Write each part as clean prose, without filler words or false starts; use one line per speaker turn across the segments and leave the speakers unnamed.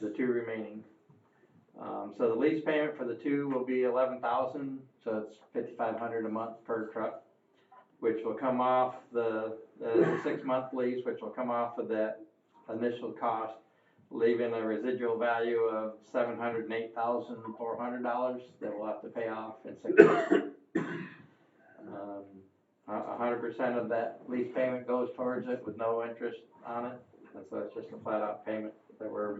the two remaining. So the lease payment for the two will be $11,000, so it's $5,500 a month per truck, which will come off the 6-month lease, which will come off of that initial cost, leaving a residual value of $708,400 that we'll have to pay off in 6 months. 100% of that lease payment goes towards it with no interest on it, and so it's just a flat out payment that we're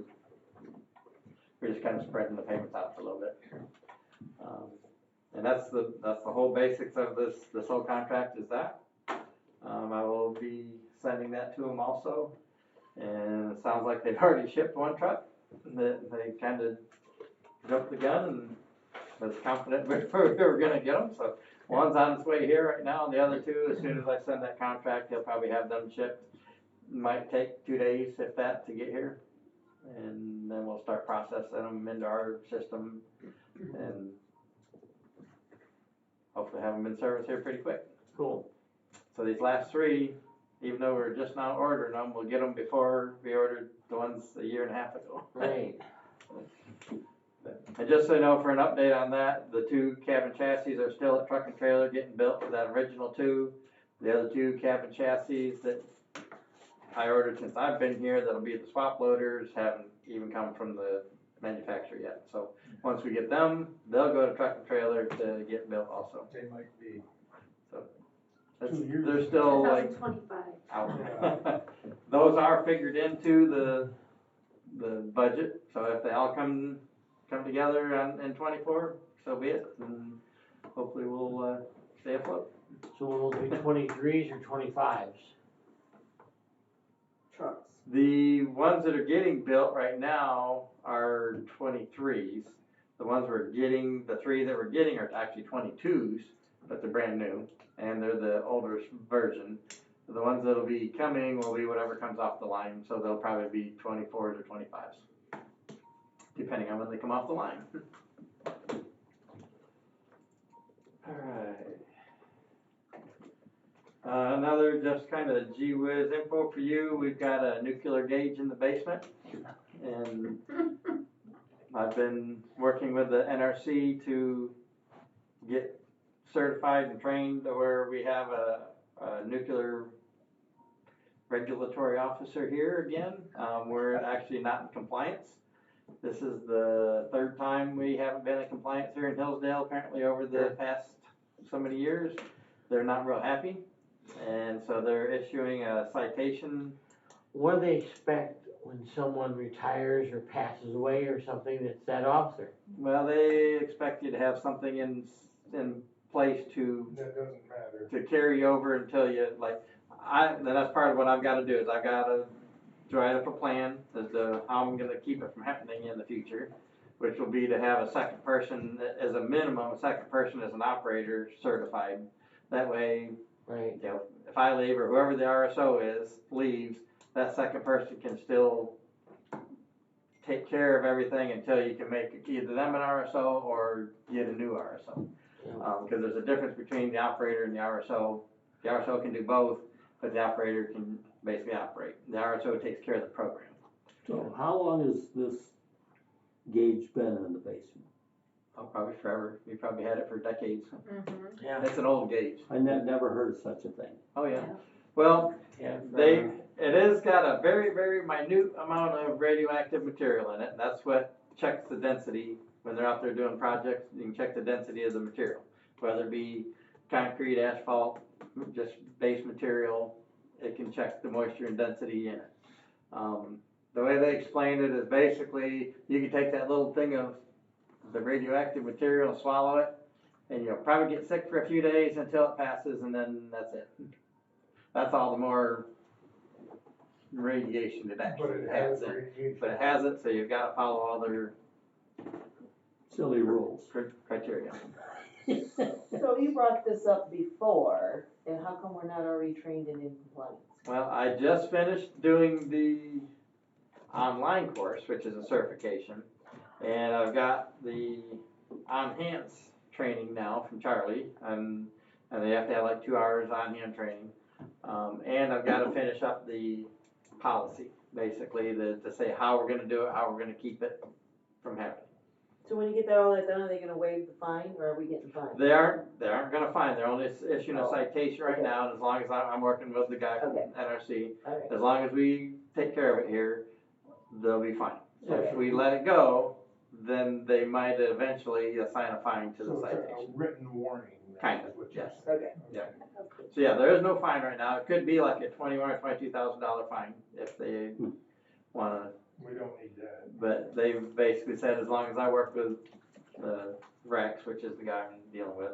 just kind of spreading the payments out for a little bit. And that's the whole basics of this whole contract is that. I will be sending that to them also, and it sounds like they've already shipped one truck. That they kind of jumped the gun and was confident we were going to get them. So one's on its way here right now, and the other two, as soon as I send that contract, they'll probably have them shipped. Might take 2 days, if that, to get here, and then we'll start processing them into our system, and hopefully have them in service here pretty quick.
Cool.
So these last three, even though we're just now ordering them, we'll get them before we ordered the ones a year and a half ago.
Right.
And just so you know, for an update on that, the two cabin chassis are still at Truck and Trailer getting built for that original two. The other two cabin chassis that I ordered since I've been here, that'll be the swap loaders, haven't even come from the manufacturer yet. So once we get them, they'll go to Truck and Trailer to get built also.
They might be.
So
2 years.
they're still like
2025.
out. Those are figured into the budget. So if they all come together in 24, so be it, and hopefully we'll stay afloat.
So will those be 23s or 25s?
Trucks.
The ones that are getting built right now are 23s. The ones we're getting, the three that we're getting are actually 22s, but they're brand new, and they're the older version. The ones that'll be coming will be whatever comes off the line, so they'll probably be 24s or 25s, depending on when they come off the line. All right. Another just kind of gee whiz info for you. We've got a nuclear gauge in the basement, and I've been working with the NRC to get certified and trained to where we have a nuclear regulatory officer here again. We're actually not in compliance. This is the 3rd time we haven't been in compliance here in Hillsdale, apparently over the past so many years. They're not real happy, and so they're issuing a citation.
What do they expect when someone retires or passes away or something that's that officer?
Well, they expect you to have something in place
That doesn't matter.
to carry over until you, like, then that's part of what I've got to do is I've got to write up a plan as to how I'm going to keep it from happening in the future, which will be to have a second person, as a minimum, a second person as an operator certified. That way,
Right.
you know, if I leave or whoever the RSO is leaves, that second person can still take care of everything until you can make either them an RSO or get a new RSO. Because there's a difference between the operator and the RSO. The RSO can do both, but the operator can basically operate. The RSO takes care of the program.
So how long has this gauge been in the basement?
Oh, probably forever. We probably had it for decades.
Mm-hmm.
Yeah.
It's an old gauge.
I never heard of such a thing.
Oh yeah. Well,
Yeah.
it has got a very, very minute amount of radioactive material in it. And that's what checks the density when they're out there doing projects. You can check the density of the material, whether it be concrete, asphalt, just base material. It can check the moisture and density in it. The way they explained it is basically you can take that little thing of the radioactive material and swallow it, and you'll probably get sick for a few days until it passes, and then that's it. That's all the more radiation it actually has in it. But it has it, so you've got to follow all their
Silly rules.
criteria.
So you brought this up before, and how come we're not already trained and in compliance?
Well, I just finished doing the online course, which is a certification, and I've got the on-hands training now from Charlie, and they have to have like 2 hours on-hand training, and I've got to finish up the policy basically, to say how we're gonna do it, how we're gonna keep it from happening.
So when you get that all that done, are they gonna waive the fine, or are we getting fined?
They aren't gonna fine, they're only issuing a
Oh,
citation right
okay.
now, and as long as I'm working with the guy from
Okay.
NRC,
Alright,
as long as we take care of it here, they'll be fine.
Okay.
If we let it go, then they might eventually assign a fine to the
So it's a
citation.
written warning. then
Kind
is
of,
what you're
yes.
saying.
okay.
Yeah. So yeah, there is no fine right now, it could be like a $21,000 or $22,000 fine if they wanna,
We don't need that.
but they've basically said as long as I work with Rex, which is the guy I'm dealing with,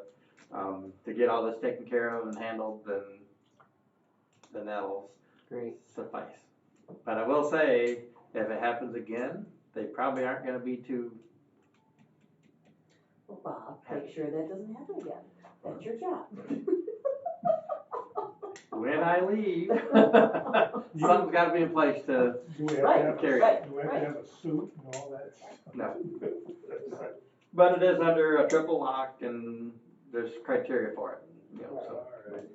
to get all this taken care of and handled, then that'll
Great.
suffice. But I will say, if it happens again, they probably aren't gonna be too,
Well, Bob, make sure that doesn't happen again. That's your job.
when I leave, something's gotta be in place to,
Do we have
Right,
to have,
carry
right,
do we have to have a suit and all that?
no. But it is under a triple lock and there's criteria for it, you know, so.
Alright.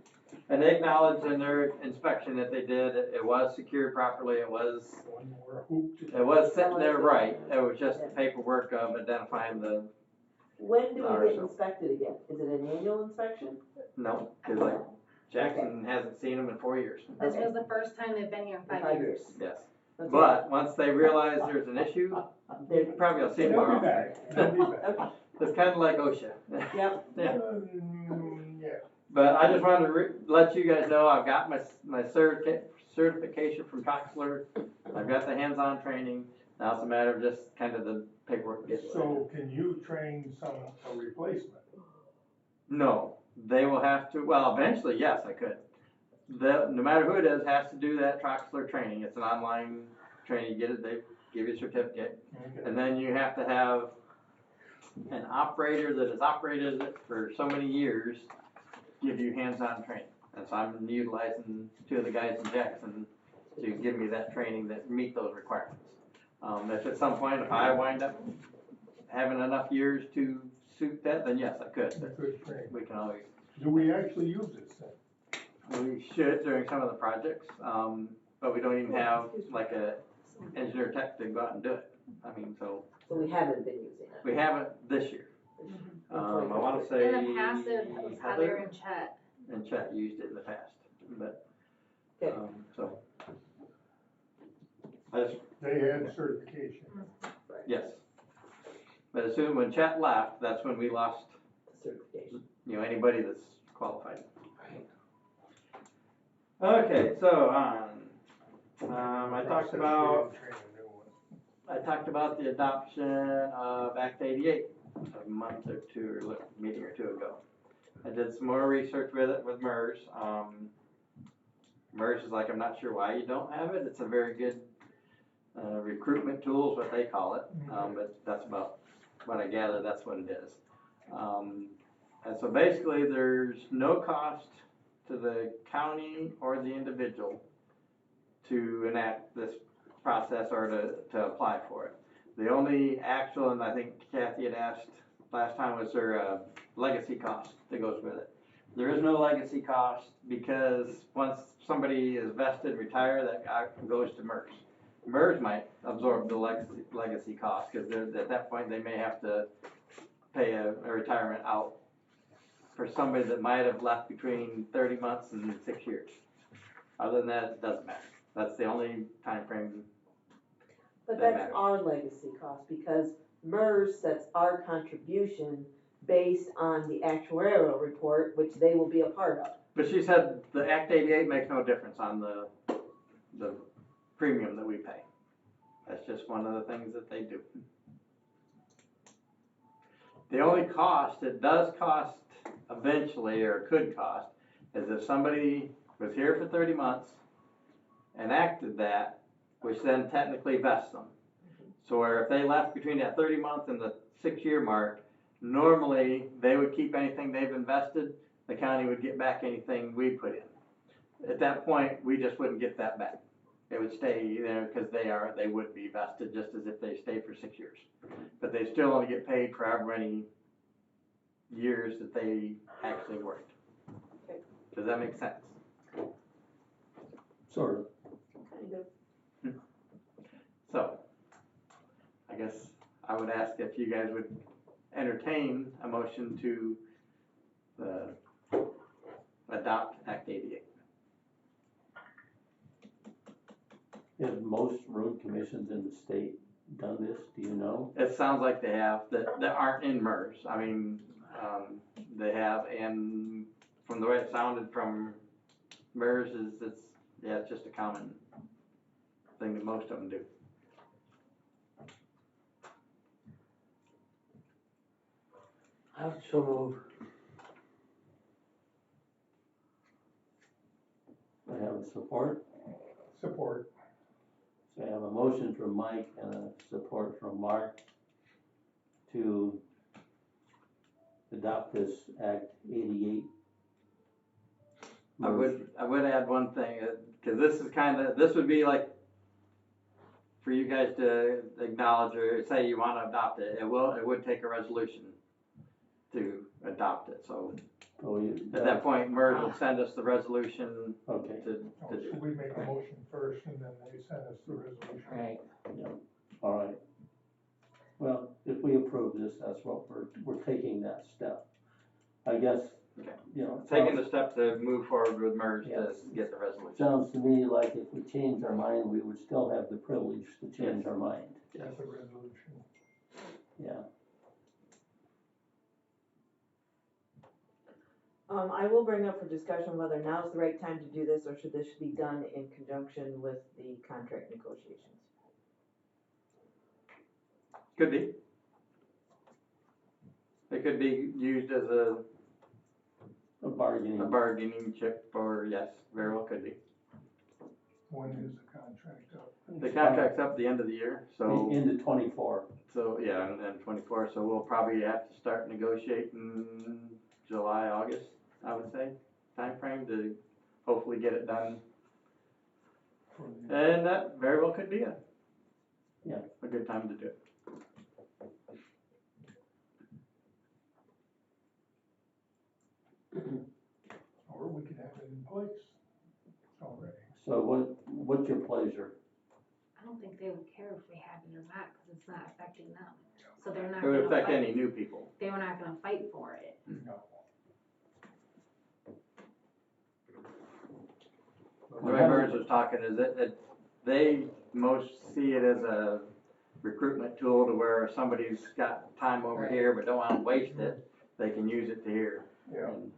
And they acknowledged in their inspection that they did, it was secured properly, it was
One more hoop to.
sitting there right, it was just the paperwork of identifying the,
When do we
Alright,
get
so-
inspected again? Is it an annual inspection?
no, cause like Jackson hasn't seen them in 4 years,
This
Okay.
was the first time they've been here in 5
5
years.
yes.
Okay.
But once they realize there's an issue,
They-
probably will see it
They'll
more
be
often.
back, they'll be back.
Okay,
It's kinda like OSHA.
yep,
Yeah.
Yeah.
But I just wanted to let you guys know, I've got my certification from Coxler, I've got the hands-on training, now it's a matter of just kind of the paperwork getting.
So can you train a replacement?
No, they will have to, well, eventually, yes, I could. No matter who it is, has to do that Troxler training, it's an online training, you get it, they give you a certificate.
Okay.
And then you have to have an operator that has operated it for so many years, give you hands-on training. And so I'm utilizing 2 of the guys in Jackson to give me that training that meet those requirements. If at some point, if I wind up having enough years to suit that, then yes, I could.
You could train.
We can always,
Do we actually use this thing?
we should during some of the projects, but we don't even have like a engineer tech to go out and do it. I mean, so
so we haven't been using it.
we haven't this year. I wanna say.
In the past, it was Heather and Chet.
And Chet used it in the past, but,
Okay.
so. I just,
They had certification.
yes. But as soon, when Chet left, that's when we lost,
Certification.
you know, anybody that's qualified.
Right.
Okay, so, I talked
Process, we
about,
didn't train a new one.
I talked about the adoption of Act 88 a month or 2, or a meeting or 2 ago. I did some more research with it with MERS. MERS is like, I'm not sure why you don't have it. It's a very good recruitment tool is what they call it. But that's about what I gather, that's what it is. And so basically there's no cost to the county or the individual to enact this process or to apply for it. The only actual, and I think Kathy had asked last time, was there legacy cost that goes with it. There is no legacy cost because once somebody is vested, retired, that goes to MERS. MERS might absorb the legacy cost because at that point they may have to pay a retirement out for somebody that might have left between 30 months and 6 years. Other than that, it doesn't matter. That's the only time frame.
But
That
that's
matters.
our legacy cost, because MERS sets our contribution based on the actuarial report, which they will be a part of.
But she said the Act 88 makes no difference on the premium that we pay. That's just one of the things that they do. The only cost, it does cost eventually, or could cost, is if somebody was here for 30 months, enacted that, which then technically vests them. So where if they left between that 30 month and the 6-year mark, normally they would keep anything they've invested, the county would get back anything we put in. At that point, we just wouldn't get that back. It would stay there because they would be vested just as if they stayed for 6 years. But they still only get paid for however many years that they actually worked.
Okay.
Does that make sense?
Sort of.
Kind of.
So, I guess I would ask if you guys would entertain a motion to, adopt Act 88.
Have most road commissions in the state done this, do you know?
It sounds like they have, that aren't in MERS. I mean, they have, and from the way it sounded from MERS it's just a common thing that most of them do.
I would so move.
I have a support,
Support.
so I have a motion from Mike and a support from Mark to adopt this Act 88.
I would add one thing, cause this would be like for you guys to acknowledge or say you wanna adopt it. It would take a resolution to adopt it, so
Oh,
at that point, MERS will send us the resolution
Okay,
to
So
do.
we make a motion first and then they send us the resolution.
Right.
all right. Well, if we approve this, that's what we're taking that step. I guess,
Okay.
you know.
Taking the step to move forward with MERS to
Yes.
get the resolution.
Sounds to me like if we change our mind, we would still have the privilege to change
Yes.
our mind,
That's a resolution.
yeah.
I will bring up for discussion whether now's the right time to do this, or should this be done in conjunction with the contract negotiations.
Could be. It could be used as a bargaining chip, or yes, very well could be.
When is the contract up?
The contract's up the end of the year, so,
Into 24.
so, yeah, and then 24, so we'll probably have to start negotiating July, August, I would say, timeframe to hopefully get it done.
For the-
And that very well could be a good time to do it.
Or we could have it in place already.
So what's your pleasure?
I don't think they would care if we had it or not, cause it's not affecting them. So they're not
It would
gonna
affect
fight,
any new people.
they were not gonna fight for it.
No.
The way MERS was talking is that they most see it as a recruitment tool to where if somebody's got time over
Right.
here but don't wanna waste it, they can use it to here.
Yeah,
And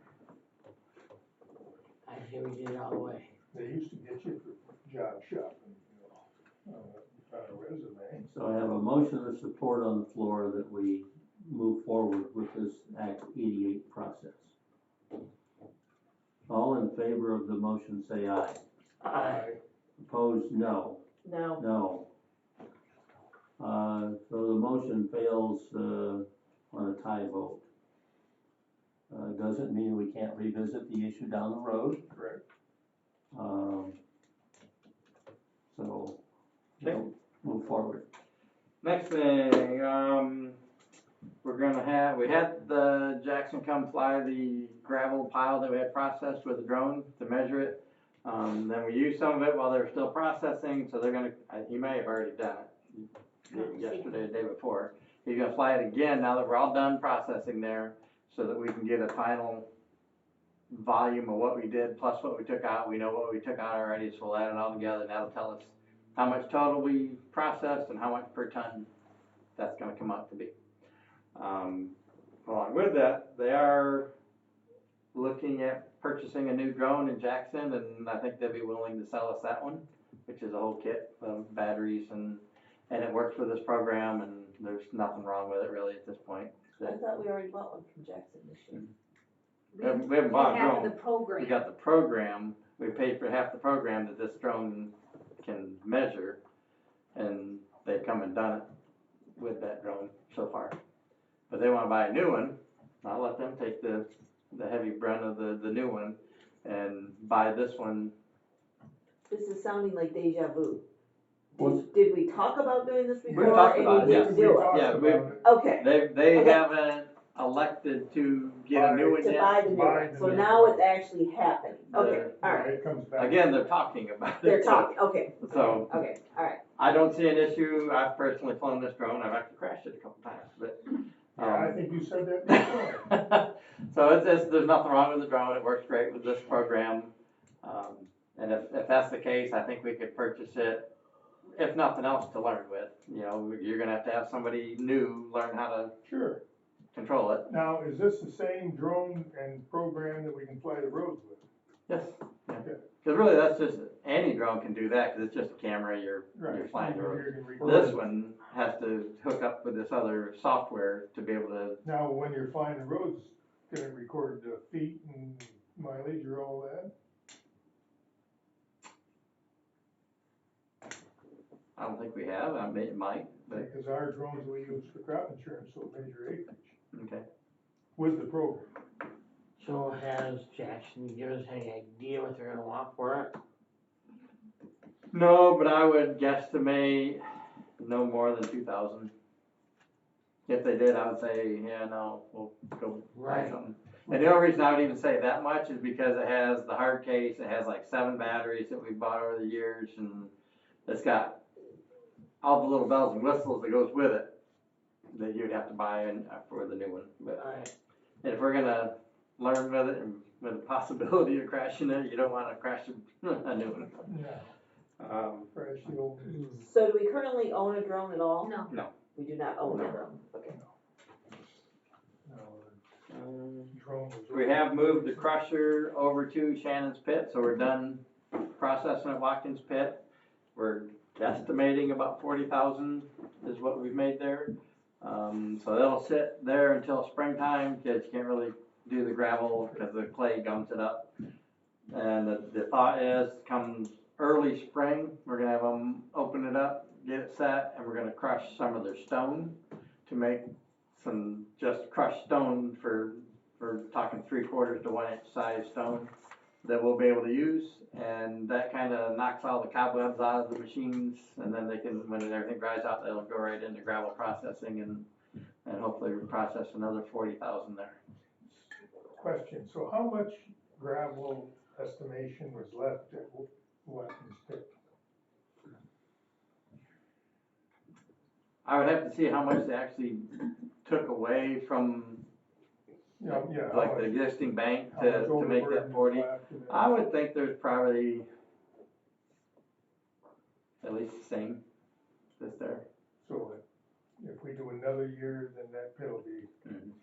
I say we did it all the way.
they used to get you for job shopping, you know, on a resume.
So I have a motion of support on the floor that we move forward with this Act 88 process. All in favor of the motion, say aye.
Aye.
Opposed, no.
No,
No. So the motion fails, on a tie vote. Doesn't mean we can't revisit the issue down the road.
Correct.
So,
Okay.
move forward.
next thing, we had the Jackson come fly the gravel pile that we had processed with a drone to measure it. Then we used some of it while they were still processing, so they're gonna, he may have already done it yesterday, the day before. He's gonna fly it again now that we're all done processing there, so that we can get a final volume of what we did plus what we took out. We know what we took out already, so we'll add it all together, and that'll tell us how much total we processed and how much per ton that's gonna come out to be. Along with that, they are looking at purchasing a new drone in Jackson, and I think they'll be willing to sell us that one, which is a whole kit of batteries and it works with this program, and there's nothing wrong with it really at this point.
I thought we already bought one from Jackson this year.
We haven't bought a
We have
drone.
the program.
We got the program, we paid for half the program that this drone can measure, and they've come and done it with that drone so far. But they wanna buy a new one, I'll let them take the heavy brunt of the new one and buy this one.
This is sounding like deja vu.
What's-
Did we talk about doing this before?
talked
and
about
we
it,
didn't
yes.
do
We
it?
talked
Yeah,
about
we-
it.
Okay,
They
Okay.
haven't elected to get a new one
To
yet.
buy the new
Buy
one,
the
so
new
now
one.
it's actually happening, okay,
The-
alright,
It comes back.
Again, they're talking about it.
they're talking, okay,
So,
okay, alright.
I don't see an issue, I've personally flown this drone, I've actually crashed it a couple times, but.
Yeah, I think you said that before.
So there's nothing wrong with the drone, it works great with this program. And if that's the case, I think we could purchase it, if nothing else, to learn with. You know, you're gonna have to have somebody new learn how to
Sure.
control it.
Now, is this the same drone and program that we can fly the roads with?
Yes, yeah.
Okay.
Cause really, that's just, any drone can do that, cause it's just a camera, you're
Right.
flying the road.
You can record
This
it.
one has to hook up with this other software to be able to,
Now, when you're flying the roads, can it record the feet and mileage or all that?
I don't think we have, I mean, it might, but,
Because our drones we use for crop insurance will measure acreage
okay.
with the program.
So has Jackson given us any idea what they're gonna want for it?
No, but I would guesstimate no more than 2,000. If they did, I would say, yeah, no, we'll go buy
Right.
something. And the only reason I would even say that much is because it has the hard case, it has like 7 batteries that we've bought over the years, and it's got all the little bells and whistles that goes with it that you'd have to buy for the new one. But
Alright,
and if we're gonna learn with it and with the possibility of crashing it, you don't wanna crash a new one.
No, crash the old.
So do we currently own a drone at all?
No.
We do not own a
No.
drone, okay.
No, the drone was.
We have moved the crusher over to Shannon's pit, so we're done processing at Watkins pit. We're estimating about 40,000 is what we've made there. So that'll sit there until springtime, because you can't really do the gravel because the clay gums it up. And the thought is, come early spring, we're gonna have them open it up, get it set, and we're gonna crush some of their stone to make some just crushed stone for talking 3/4 to 1 inch size stone that we'll be able to use, and that kind of knocks all the cobwebs out of the machines, and then they can, when everything dries out, they'll go right into gravel processing and hopefully process another 40,000 there.
Question, so how much gravel estimation was left at Watkins Pit?
I would have to see how much they actually took away from
Yeah, how
like the
much-
existing bank
how much
to make
overburden
that
is
40.
left and
I would think there's probably at least the same that's there.
So if we do another year, then that pit will be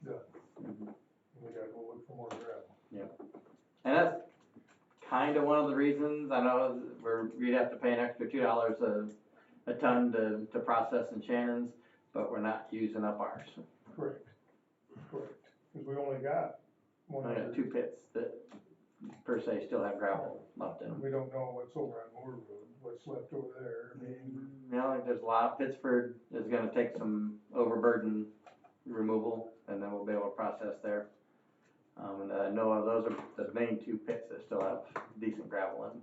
done.
Mhm.
We gotta go look for more gravel.
And that's kind of one of the reasons, I know we'd have to pay an extra $2 a ton to process in Shannon's, but we're not using up ours.
Correct, because we only got one
I got
other.
2 pits that per se still have gravel left in them.
We don't know what's over on Moore Road, what's left over there. I mean,
You know, like there's a lot, Pittsford is gonna take some overburden removal, and then we'll be able to process there. And I know those are the main 2 pits that still have decent gravel in them.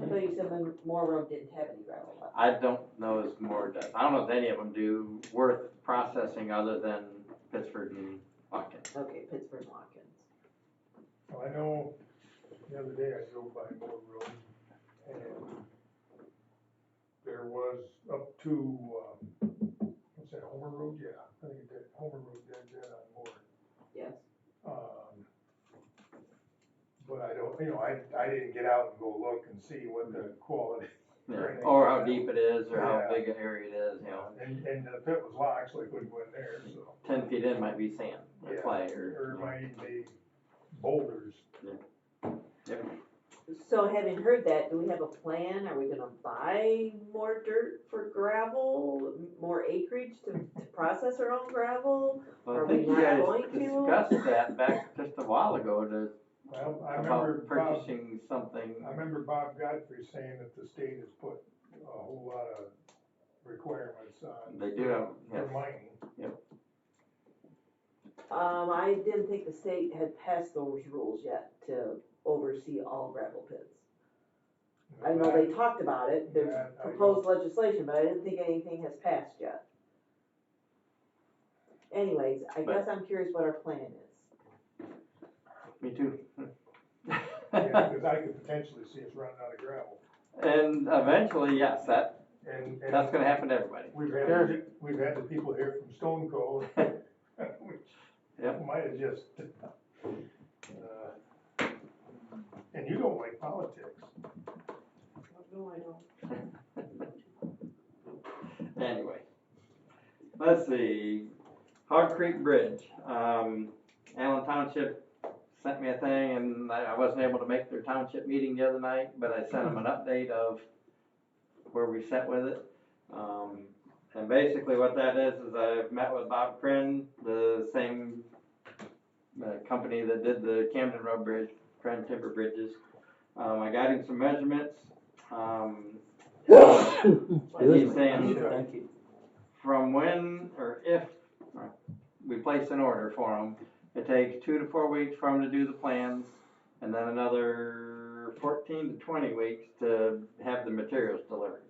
I thought you said the Moore Road didn't have any gravel left.
I don't know as more does, I don't know if any of them do worth processing other than Pittsford and Watkins.
Okay, Pittsburgh Watkins.
well, I know the other day I drove by Moore Road and there was up to, what's that, Homer Road? Yeah, I think it did, Homer Road did that on Moore.
Yes.
But I don't, I didn't get out and go look and see what the quality.
Yeah,
Right.
or how deep it is, or how
Yeah.
big an area it is, you know.
And the pit was locked, so I couldn't go in there, so.
10 feet in might be sand, or
Yeah,
clay,
Or
or.
it might even be boulders.
Yep.
So having heard that, do we have a plan? Are we gonna buy more dirt for gravel, more acreage to process our own gravel?
Well,
Are
I think
we
you
not
guys
going to?
discussed that back just a while ago
Well, I remember
about
Bob,
purchasing something.
I remember Bob Godfrey saying that the state has put a whole lot of requirements on.
They do have,
For
yes.
mining.
I didn't think the state had passed those rules yet to oversee all gravel pits. I know they talked about it, there's
That I
proposed legislation, but I didn't think anything has passed yet. anyways, I guess I'm curious what our plan is.
Me too.
Yeah, because I could potentially see us running out of gravel.
And eventually, yes, that's
And
gonna happen to everybody.
we've had the people here from Stone Cove, which
Yep.
might have just, and you don't like politics.
No, I don't.
Anyway, let's see, Hog Creek Bridge, Allen Township sent me a thing, and I wasn't able to make their township meeting the other night, but I sent them an update of where we sat with it. And basically what that is I've met with Bob Crin, the same company that did the Camden Road Bridge, Crin Timber Bridges. I got him some measurements. He's saying
Thank you.
from when or if we place an order for them, it takes 2 to 4 weeks for them to do the plans, and then another 14 to 20 weeks to have the materials delivered.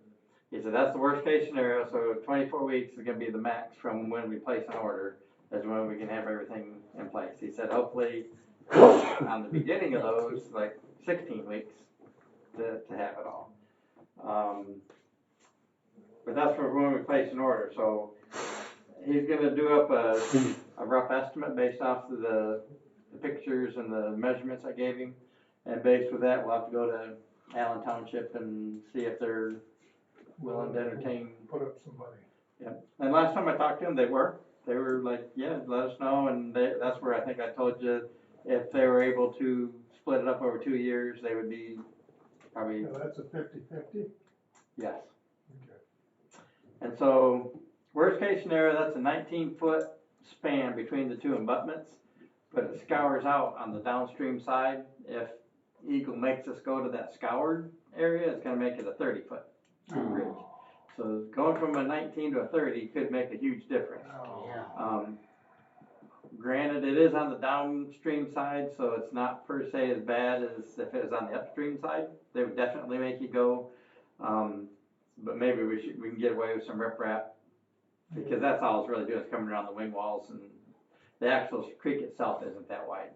He said that's the worst case scenario, so 24 weeks is gonna be the max from when we place an order, is when we can have everything in place. He said hopefully on the beginning of those, like 16 weeks to have it all. But that's for when we place an order, so he's gonna do up a rough estimate based off of the pictures and the measurements I gave him. And based with that, we'll have to go to Allen Township and see if they're willing to entertain.
Put up some money.
Yeah, and last time I talked to them, they were like, yeah, let us know, and that's where I think I told you, if they were able to split it up over 2 years, they would be probably,
Now, that's a 50-50?
yes.
Okay.
And so, worst case scenario, that's a 19-foot span between the two abutments, but it scours out on the downstream side. If Eagle makes us go to that scoured area, it's gonna make it a 30-foot bridge. So going from a 19 to a 30 could make a huge difference.
Yeah.
Granted, it is on the downstream side, so it's not per se as bad as if it was on the upstream side. They would definitely make you go, but maybe we can get away with some riprap, because that's all it's really doing is coming around the wing walls, and the actual creek itself isn't that wide.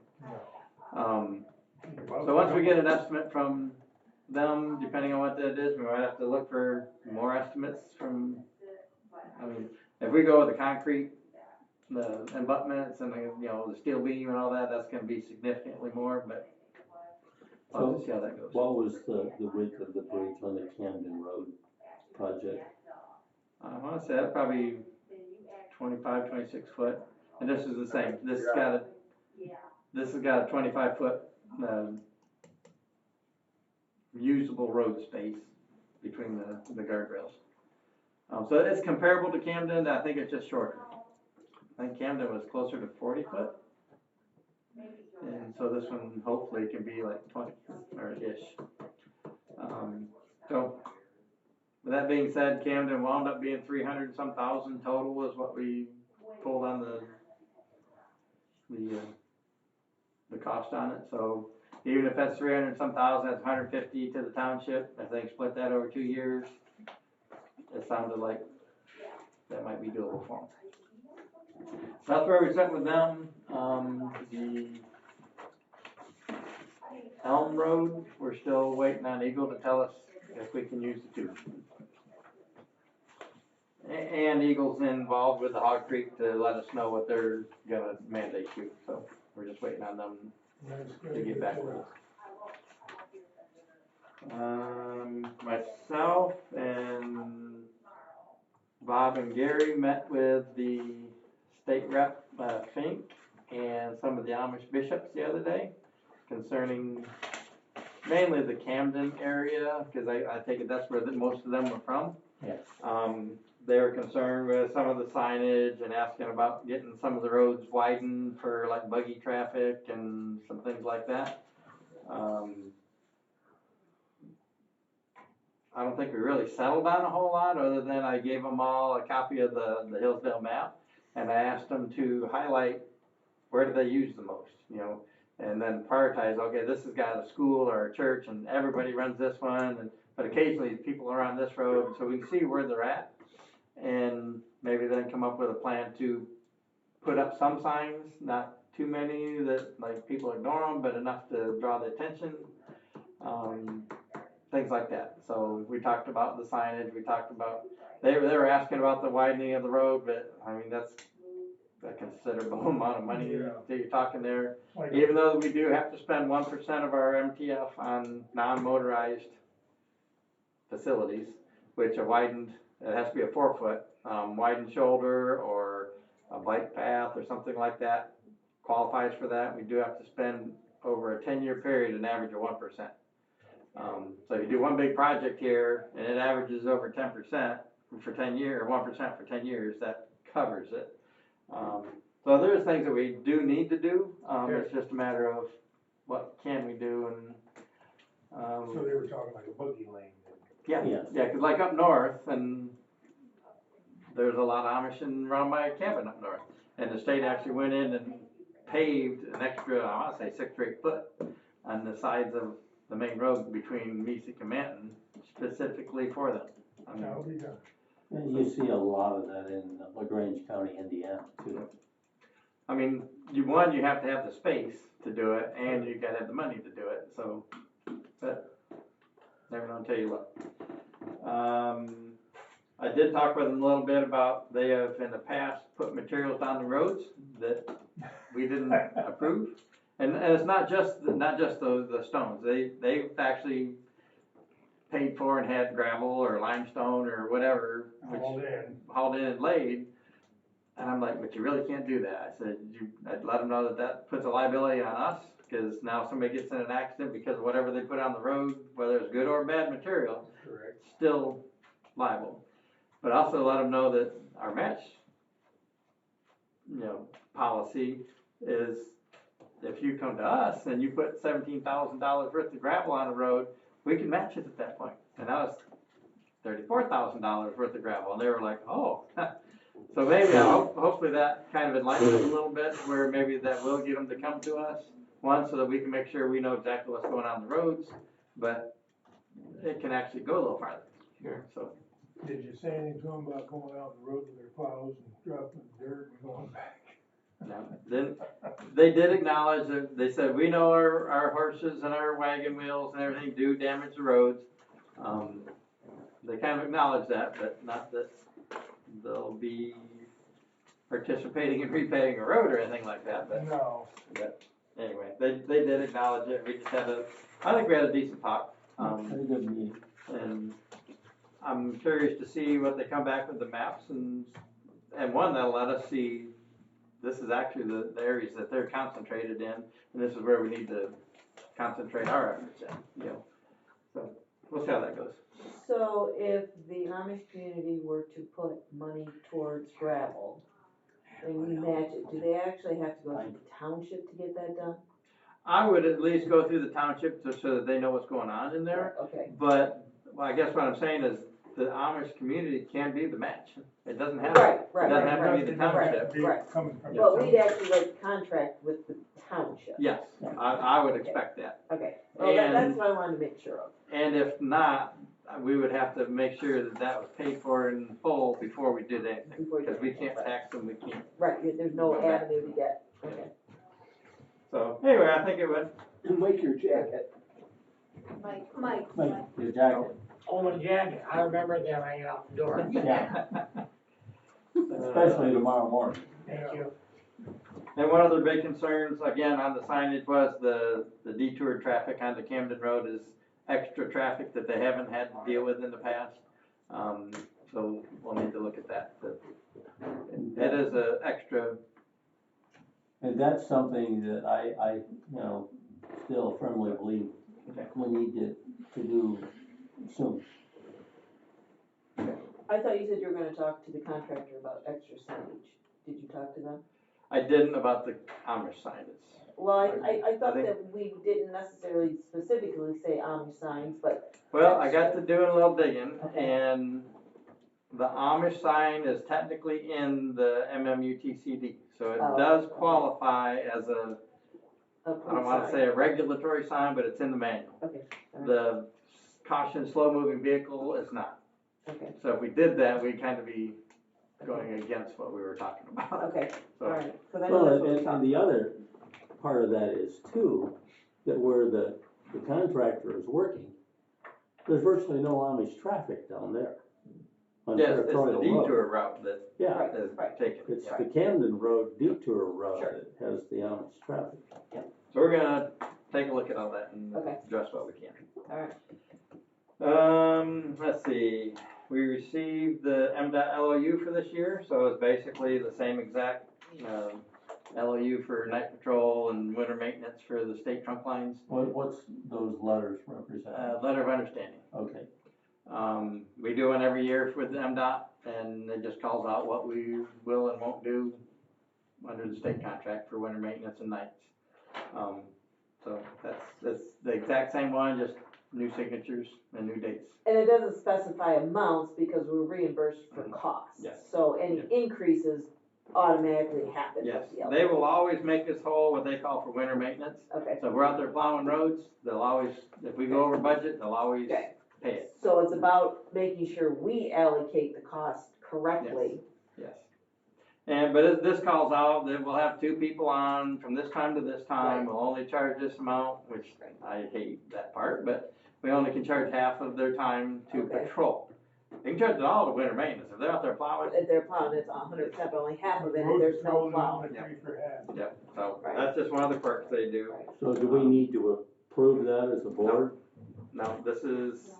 So once we get an estimate from them, depending on what that is, we might have to look for more estimates from, I mean, if we go with the concrete, the abutments and the steel beam and all that, that's gonna be significantly more, but I'll have to see how that goes.
What was the width of the bridge on the Camden Road project?
I wanna say that probably 25, 26 foot, and this is the same, this has got a 25-foot, usable road space between the guardrails. So it's comparable to Camden, I think it's just shorter. I think Camden was closer to 40 foot. And so this one hopefully can be like 20 or ish. So with that being said, Camden wound up being 300 some thousand total is what we pulled on the cost on it. So even if that's 300 some thousand, that's 150 to the township. I think split that over 2 years. It sounded like that might be doable for them. So that's where we sat with them. The Elm Road, we're still waiting on Eagle to tell us if we can use the tube. And Eagle's involved with the Hog Creek to let us know what they're gonna mandate too. So we're just waiting on them to get back with us. Myself and Bob and Gary met with the state rep, Fink, and some of the Amish bishops the other day concerning mainly the Camden area, because I take it that's where most of them were from.
Yes.
They were concerned with some of the signage and asking about getting some of the roads widened for like buggy traffic and some things like that. I don't think we really settled on a whole lot, other than I gave them all a copy of the Hillsdale map, and I asked them to highlight where do they use the most, and then prioritize, okay, this has got a school or a church, and everybody runs this one, but occasionally people are on this road, so we can see where they're at, and maybe then come up with a plan to put up some signs, not too many that like people ignore them, but enough to draw the attention. Things like that. So we talked about the signage, we talked about, they were asking about the widening of the road, but I mean, that's a considerable amount of money
Yeah.
that you're talking there.
Like,
Even though we do have to spend 1% of our MTF on non-motorized facilities, which a widened, it has to be a 4-foot, widened shoulder or a bike path or something like that qualifies for that. We do have to spend over a 10-year period an average of 1%. So if you do one big project here and it averages over 10% for 10 years, or 1% for 10 years, that covers it. So there's things that we do need to do. It's just a matter of what can we do and.
so they were talking like a boogie lane then.
Yeah,
Yes.
yeah, because like up north, and there's a lot of Amish and around my cabin up north, and the state actually went in and paved an extra, I want to say 6 or 8 foot on the sides of the main road between Mesick and Manton, specifically for them. I mean,
That'll be done.
And you see a lot of that in LaGrange County, Indiana, too.
I mean, you have to have the space to do it, and you got to have the money to do it. So, but never know until you look. I did talk with them a little bit about they have in the past put materials down the roads that we didn't approve, and it's not just the stones. They've actually paid for and had gravel or limestone or whatever, which hauled in and laid. And I'm like, but you really can't do that. I said, I'd let them know that puts a liability on us, because now if somebody gets in an accident because of whatever they put on the road, whether it's good or bad material,
Correct.
still liable. But also let them know that our match, policy is if you come to us and you put $17,000 worth of gravel on the road, we can match it at that point. And that was $34,000 worth of gravel, and they were like, oh. So maybe, hopefully that kind of enlightens them a little bit, where maybe that will get them to come to us, one, so that we can make sure we know exactly what's going on the roads, but it can actually go a little farther.
Sure.
So,
Did you say anything to them about going out the road with their plows and dropping the dirt and going back?
no. Then they did acknowledge that, they said, we know our horses and our wagon wheels and everything do damage the roads. They kind of acknowledge that, but not that they'll be participating in repaving a road or anything like that, but.
No.
But anyway, they did acknowledge it. We just I think we had a decent talk.
Very good meeting.
And I'm curious to see what they come back with the maps, and one that'll let us see, this is actually the areas that they're concentrated in, and this is where we need to concentrate our efforts in, So we'll see how that goes.
So if the Amish community were to put money towards gravel and we match it, do they actually have to go through the township to get that done?
I would at least go through the township so that they know what's going on in there.
Okay,
But, well, I guess what I'm saying is the Amish community can be the match. It doesn't have,
right,
it doesn't have to be the
right,
township.
right.
Coming from the
But we'd
township.
actually like contract with the township.
Yes, I would expect that.
Okay, well, that's
And-
what I wanted to make sure of.
And if not, we would have to make sure that was paid for in full before we did anything.
Before you
Because
do
we
anything,
can't
right.
tax them, we can't.
Right, there's no
Go back.
avenue to get, okay.
So, anyway, I think it went.
And make your jacket.
Mike.
Make your jacket.
Oh, my jacket, I remember them hanging out the door.
Yeah. Especially tomorrow morning.
Thank you.
And one of their big concerns, again, on the signage was the detour traffic onto Camden Road is extra traffic that they haven't had to deal with in the past. So we'll need to look at that. But that is a extra.
And that's something that I still firmly believe we need to do soon.
I thought you said you were gonna talk to the contractor about extra signage. Did you talk to them?
I didn't about the Amish signage.
Well, I thought
think-
that we didn't necessarily specifically say Amish signs, but.
Well, I got to doing a little digging,
Okay.
and the Amish sign is technically in the MMUTCD, so it
Oh,
does
okay.
qualify as a, I don't want to say a regulatory sign, but it's in the manual.
Okay, all right,
The caution slow moving vehicle is not.
okay,
So if we did that, we'd kind of be going against what we were talking about.
Okay,
So,
alright, cause I know
Well,
that's what we
and
talked
the
about.
other part of that is too, that where the contractor is working, there's virtually no Amish traffic down there. On
yes, it's the
Territorial Road.
detour route that
Yeah,
Right,
is
right.
taken.
it's
Yeah.
the Camden Road detour route
Sure.
that has the Amish traffic.
So we're gonna take a look at all that and
Okay.
address what we can.
Alright,
Let's see, we received the MDOT LOU for this year, so it's basically the same exact, LOU for night patrol and winter maintenance for the state trunk lines,
What's those letters represent?
letter of understanding.
Okay,
We do one every year with the MDOT, and it just calls out what we will and won't do under the state contract for winter maintenance and nights. So that's the exact same one, just new signatures and new dates.
and it doesn't specify amounts because we're reimbursed for costs.
Yes.
So any increases automatically happen
Yes,
with the other.
they will always make us whole what they call for winter maintenance.
Okay,
So if we're out there plowing roads, they'll always, if we go over budget, they'll always
Okay.
pay it.
so it's about making sure we allocate the cost correctly.
Yes. But this calls out that we'll have 2 people on from this time to this time,
Right.
we'll only charge this amount, which I hate that part, but we only can charge half of their time to
Okay.
patrol. They can charge it all to winter maintenance, if they're out there plowing,
If they're plowing, it's 100%, but only half of it, if
Road
there's no
patrol,
plowing.
only 3 for half.
yep, so
Right.
that's just one of the perks they do.
Right.
so do we need to approve that as a board?
No, this is.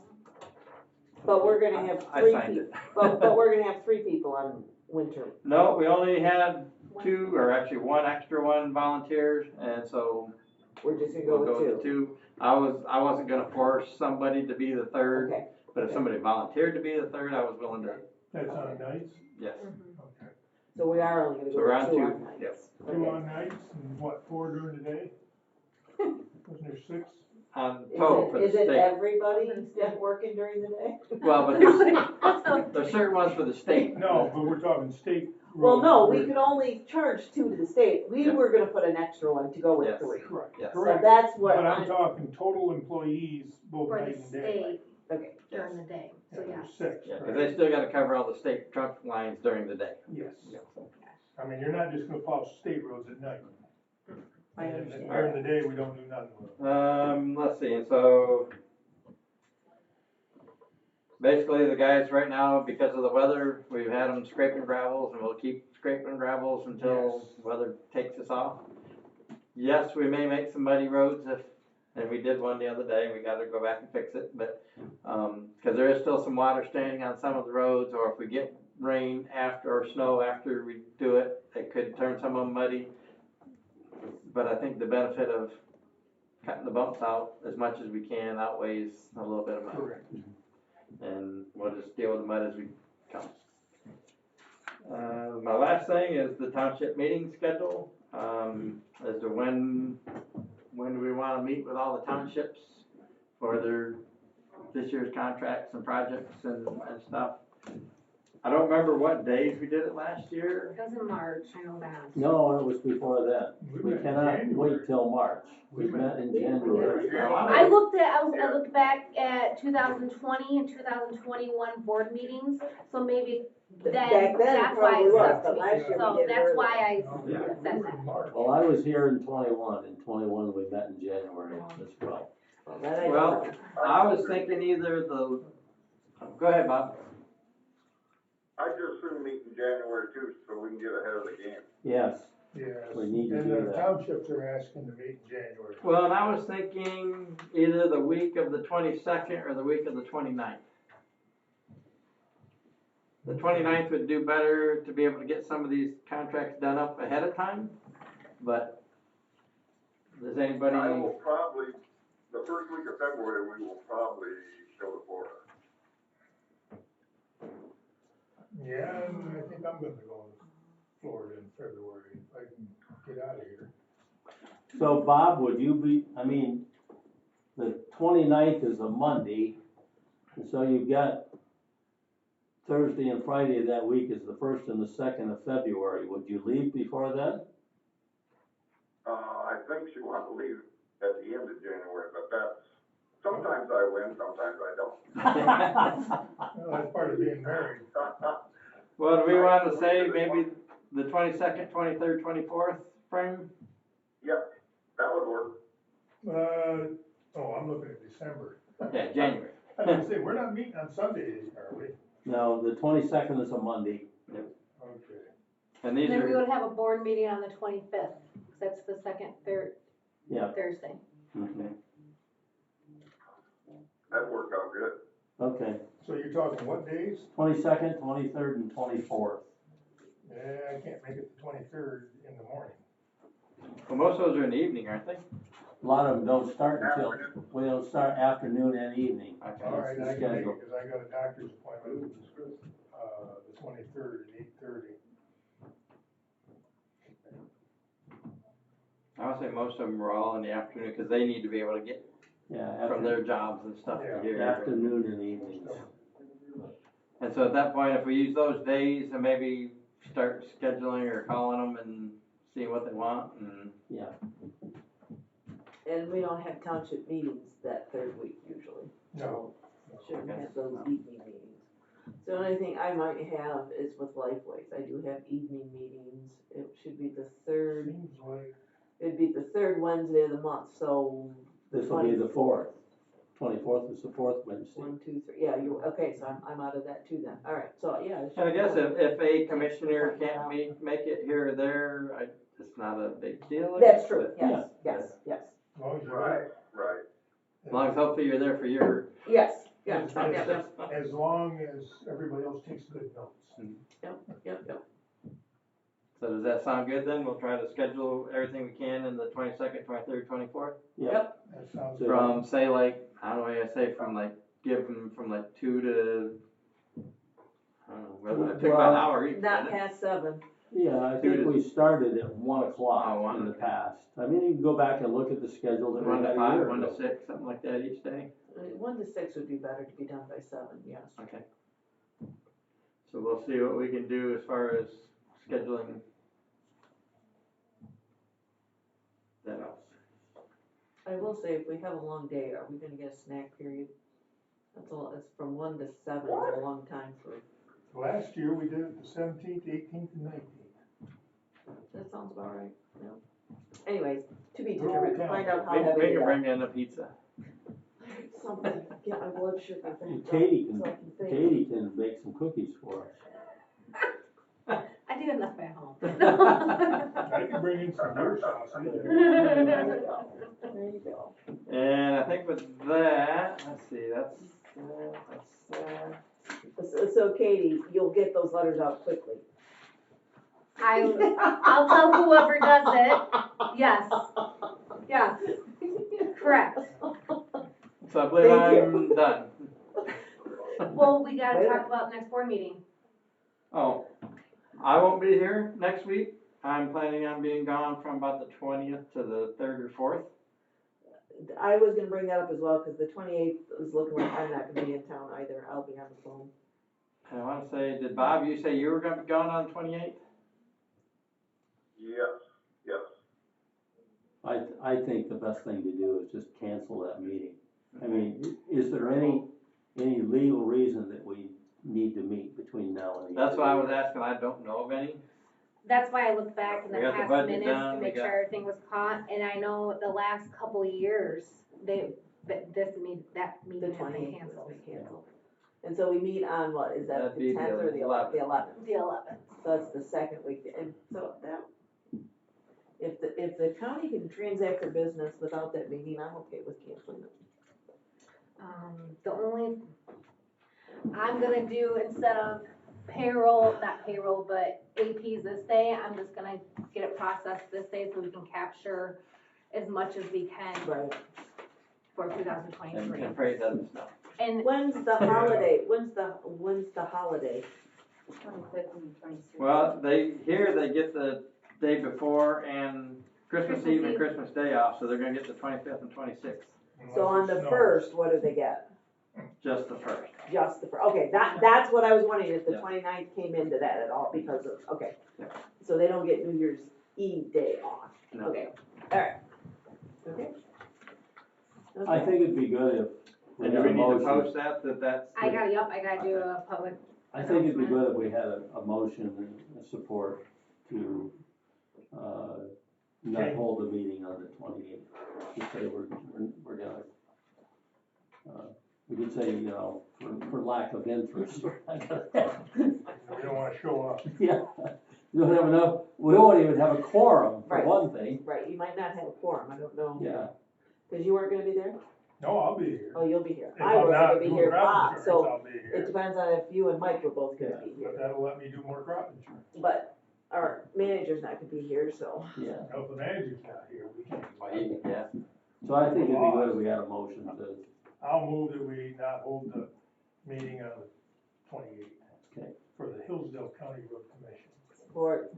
But we're gonna have
I
3
signed
people,
it.
but we're gonna have 3 people on winter.
No, we only had 2, or actually one extra one volunteers, and so
We're just gonna
we'll
go
go
with
with
2.
2. I wasn't gonna force somebody to be the third,
Okay,
but if somebody volunteered to be the third, I was willing to,
That's on nights?
yes.
Okay.
so we are only gonna
So we're
go
on
with 2
2,
on nights.
yep.
2
Okay.
on nights and what, 4 during the day? Wasn't there 6?
On total for the
Is it
state.
everybody that's working during the day?
Well, but there's certain ones for the state.
No, but we're talking state
Well,
roads.
no, we could only charge 2 to the state, we
Yep.
were gonna put an extra one to go with
Yes.
3.
Correct,
Yes.
So
correct.
that's what
But I'm
I'm,
talking total employees, both
For the
night and day.
state
okay,
during the day, so
Yeah,
yeah.
there's 6,
Yeah, because
right?
they still gotta cover all the state trunk lines during the day.
Yes.
Yeah, so.
I mean, you're not just gonna plow state roads at night.
I
And
understand.
during the day, we don't do nothing with them.
Let's see, and so basically the guys right now, because of the weather, we've had them scraping gravels and we'll keep scraping gravels until
Yes.
weather takes us off. Yes, we may make some muddy roads and we did one the other day, we gotta go back and fix it, but, cause there is still some water standing on some of the roads, or if we get rain after, or snow after we do it, it could turn some of them muddy. But I think the benefit of cutting the bumps out as much as we can outweighs a little bit of mud.
Correct.
And we'll just deal with the mud as we come. My last thing is the township meeting schedule, as to when do we wanna meet with all the townships for their, this year's contracts and projects and stuff. I don't remember what days we did it last year.
It was in March, I know that.
No, it was before that. We
met in
cannot
January.
wait till March. We met in January.
I looked back at 2020 and 2021 board meetings, so maybe
Back
then,
then it
that's why
probably
it's
was,
up
but
to
last
me.
year we
So
did it
that's
early.
why I
No,
Yeah.
we
said
were
that.
in March.
Well, I was here in 21. In 21, we met in January as well.
Well, that I don't
Well,
know.
I was thinking either go ahead, Bob.
I just soon meet in January too, so we can get ahead of the game.
Yes,
Yes,
We need to
and
do
the
that.
townships are asking to meet in January.
Well, and I was thinking either the week of the 22nd or the week of the 29th. The 29th would do better to be able to get some of these contracts done up ahead of time, but does anybody?
I will probably, the first week of February, we will probably go to Florida.
Yeah, and I think I'm gonna go to Florida in February, if I can get out of here.
so Bob, would you be, I mean, the 29th is a Monday, and so you've got Thursday and Friday of that week is the 1st and the 2nd of February. Would you leave before then?
I think she wants to leave at the end of January, but that's, sometimes I win, sometimes I don't.
Well, that's part of being married.
Well, do we wanna say maybe the 22nd, 23rd, 24th frame?
Yep, that would work.
I'm looking at December.
Yeah, January.
I was gonna say, we're not meeting on Sundays, are we?
No, the 22nd is a Monday.
Okay.
And these
And then we
are,
would have a board meeting on the 25th, because that's the second, third
Yeah.
Thursday.
Okay.
That'd work out good.
Okay,
So you're talking what days?
22nd, 23rd, and 24th.
Yeah, I can't make it the 23rd in the morning.
well, most of those are in the evening, aren't they?
A lot of them don't start until, we don't start afternoon and evening.
Okay.
All right,
That's
I
the
can make
schedule.
it, because I got a doctor's appointment, the 23rd at 8:30.
I would say most of them are all in the afternoon, cause they need to be able to get
Yeah,
from their jobs and stuff
Yeah.
to here.
afternoon and evenings.
And so at that point, if we use those days and maybe start scheduling or calling them and seeing what they want and.
Yeah,
And we don't have township meetings that third week usually.
No.
Shouldn't have those evening meetings. So the only thing I might have is with Lifeways, I do have evening meetings, it should be the third,
Seems like,
it'd be the third Wednesday of the month, so.
this will be the 4th. 24th is the 4th Wednesday.
1, 2, 3, yeah, okay, so I'm out of that too then, alright, so yeah. it should
And I guess
be-
if a commissioner can't make it here or there, it's not a big deal. I
That's
guess,
true,
but
yes, yes, yes,
as long as you're
Right,
there.
right.
As long as hopefully you're there for your,
yes, yeah,
As-
yeah, yeah,
As long as everybody else takes good notes.
yep.
so does that sound good then? We'll try to schedule everything we can in the 22nd, 23rd, 24th?
Yep.
That sounds
So-
good.
From say like, I don't know, I say from like, give them from like 2 to, I don't know, whether I pick
Well,
an hour each.
Not
didn't it?
past 7,
Yeah, I think we started at 1
Oh,
o'clock
1,
in the
okay.
past. I mean, you can go back and look at the schedule that we
1
had
to
a
5,
year
1 to
ago.
6, something like that each day.
1 to 6 would be better to be done by 7, yes.
Okay. So we'll see what we can do as far as scheduling that else.
I will say, if we have a long day, are we gonna get a snack period? That's all, it's from 1 to 7, is a long time for,
Last year, we did it the 17th, 18th, and 19th.
that sounds about right, yeah. Anyways, to be
They're all
determined, find out how
We
heavy
can
they are.
bring in a pizza.
Something, get my blood sugar back
And
up,
Katie
so I
can,
can think.
Katie can bake some cookies for us.
I do enough at home.
I can bring in some deer sausage.
There you go, there you go.
And I think with that, let's see, that's
So Katie, you'll get those letters out quickly.
I'll tell whoever does it, yes, yes, correct.
So I believe
Thank you.
I'm done.
Well, we gotta
Wait a
talk about next board meeting.
Oh, I won't be here next week. I'm planning on being gone from about the 20th to the 3rd or 4th.
I was gonna bring that up as well, cause the 28th is looking like I'm not gonna be in town either, I'll be on the phone.
And I wanna say, did Bob, you say you were gonna be gone on the 28th?
Yes, yes.
I think the best thing to do is just cancel that meeting. I mean, is there any legal reason that we need to meet between now and the end?
That's
of
why
the
I was
year?
asking, I don't know of any.
That's why I looked back in
We
the
got the
past
budget
minutes
done,
to
we
make sure
got-
everything was caught, and I know the last couple of years, that meeting
The
has been
28th has
canceled.
been canceled. And so we meet on what, is that
That'd
the
be
10th or the 11th? The 11th,
The 11th.
so that's the second week, and so that, if the county can transact their business without that meeting, I'm okay with canceling it.
The only, I'm gonna do, instead of not payroll, but APs this day, I'm just gonna get it processed this day so we can capture as much as we can
Right.
for 2023.
And pray it doesn't snow.
And
When's the holiday, when's the holiday?
25th and 26th.
Well, they get the day before and Christmas
Christmas
Eve and
Eve.
Christmas Day off, so they're gonna get the 25th and 26th,
So on
Unless it
the
snows.
first, what do they get?
just the first.
Just the first, okay, that's what I was wondering, if the
Yeah.
29th came into that at all, because of, okay.
Yeah.
So they don't get New Year's Eve day off,
No.
okay, alright. Okay.
I think it'd be good if we
And do
got
we
a
need to
motion.
post that's?
I gotta do a public
I think it'd be good if we had a motion and a support to, not hold a meeting on the 28th. To say we're gonna, we could say, for lack of interest.
We don't wanna show up.
Yeah, we don't have enough, we don't even have a quorum, for
Right.
one thing,
Right, you might not have a quorum, I don't know.
yeah.
Cause you weren't gonna be there?
No, I'll be here.
Oh, you'll be here.
If
I
I'm
wasn't
not
gonna be
doing
here,
crop
Bob,
insurance,
so
I'll be
it
here.
depends on if you and Mike were both gonna be
But
here.
that'll let me do more crop insurance.
But our manager's not gonna be here, so.
Yeah,
Now, if the manager's not here, we can't.
Yeah,
so I think it'd be good if we had a motion to,
I'll move that we not hold the meeting on the 28th.
Okay.
For the Hillsdale County Road Commission.
Support.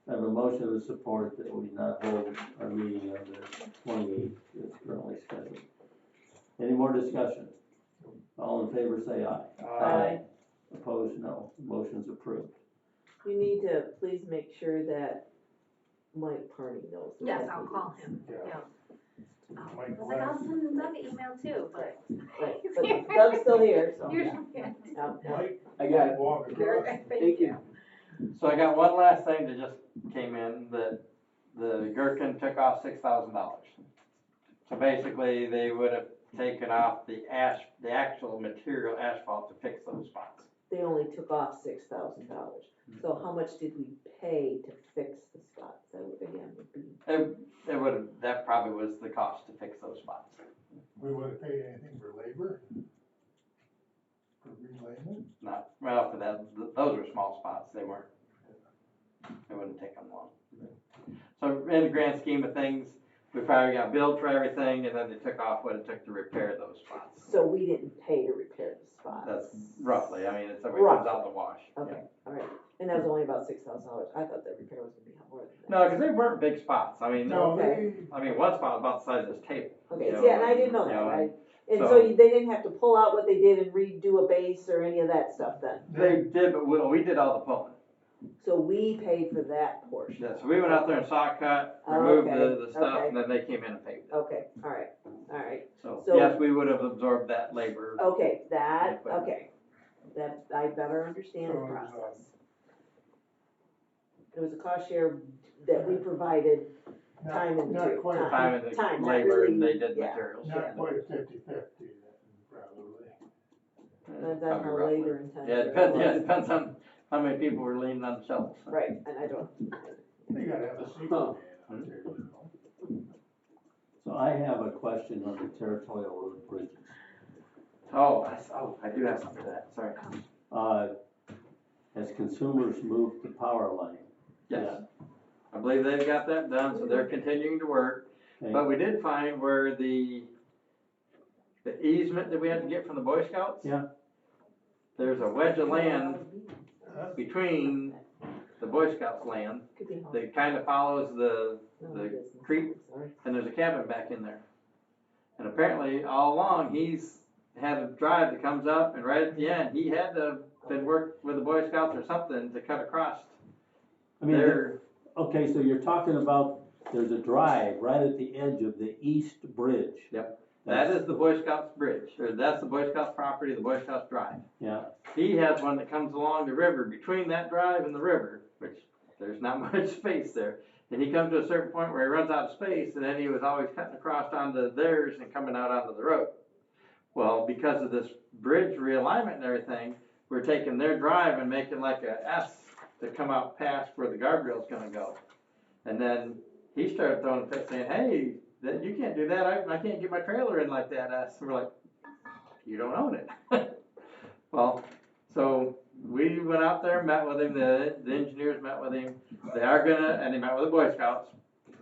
have a motion to support that we not hold our meeting on the 28th that's currently scheduled. Any more discussion? All in favor say aye.
Aye.
Opposed, no. Motion's approved.
You need to please make sure that Mike Parney knows. that
Yes,
that's
I'll
what
call him,
Yeah.
yeah.
Mike
I was like, I'll
Glass.
send Doug an email too, but.
Right, but Doug's still here, so.
You're.
Yeah, yeah.
Mike,
I got,
walk across.
Thank you.
so I got one last thing that just came in, that the Gherkin took off $6,000. So basically, they would have taken off the actual material asphalt to fix those spots.
They only took off $6,000. So how much did we pay to fix the spots? That would, again, would be.
It would have, that probably was the cost to fix those spots.
We would have paid anything for labor? For relayment?
Not, well, for that, those were small spots, they weren't, it wouldn't take them long. So in the grand scheme of things, we probably got billed for everything, and then they took off what it took to repair those spots.
So we didn't pay to repair the spots?
That's roughly, I mean, it's, it comes out the wash.
Okay, all right. And that was only about $6,000. I thought that repair was gonna be more than that.
No, because they weren't big spots, I mean,
No,
Okay.
one spot was about the size of this table.
Okay,
You know,
yeah, and I didn't know
you
that,
know,
right? And
so-
so they didn't have to pull out what they did and redo a base or any of that stuff then?
They did, but we did all the pulling.
So we paid for that portion?
Yeah, so we went out there and saw cut,
Oh,
removed
okay,
the stuff,
okay.
and then they came in and paved it.
Okay, all right.
So,
So-
yes, we would have absorbed that labor.
Okay, that,
Equipment.
okay. That, I better understand the
So,
process. It was a cost share that we provided time and
Not
material.
quite,
Time and the
Time, not
labor,
really,
and they did
yeah.
materials.
not quite 50/50 then, probably.
Depends on
Probably
how
roughly.
labor intensive.
Yeah, it depends on how many people were leaning on the shovels.
Right, and I don't,
They gotta have a safety man out there, you know.
So I have a question on the territorial road bridges.
I do have something to that, sorry.
As consumers move to power line.
Yes, I believe they've got that done, so they're continuing to work.
Okay.
But we did find where the easement that we had to get from the Boy Scouts.
Yeah.
There's a wedge of land between the Boy Scouts land
could be hard.
that kind of follows the
business.
creek,
Sorry.
and there's a cabin back in there. And apparently, all along, he's had a drive that comes up, and right at the end, he had to been worked with the Boy Scouts or something to cut across
I mean,
there.
okay, so you're talking about, there's a drive right at the edge of the east bridge.
Yep. That is the Boy Scouts bridge, or that's the Boy Scouts property, the Boy Scouts drive.
Yeah,
He has one that comes along the river, between that drive and the river, which there's not much space there. And he comes to a certain point where he runs out of space, and then he was always cutting across onto theirs and coming out onto the road. Well, because of this bridge realignment and everything, we're taking their drive and making like a S to come out past where the guardrail's gonna go. And then he started throwing a fit saying, hey, you can't do that, I can't get my trailer in like that S. And we're like, you don't own it. Well, so we went out there, met with him, the engineers met with him. They are gonna, and they met with the Boy Scouts.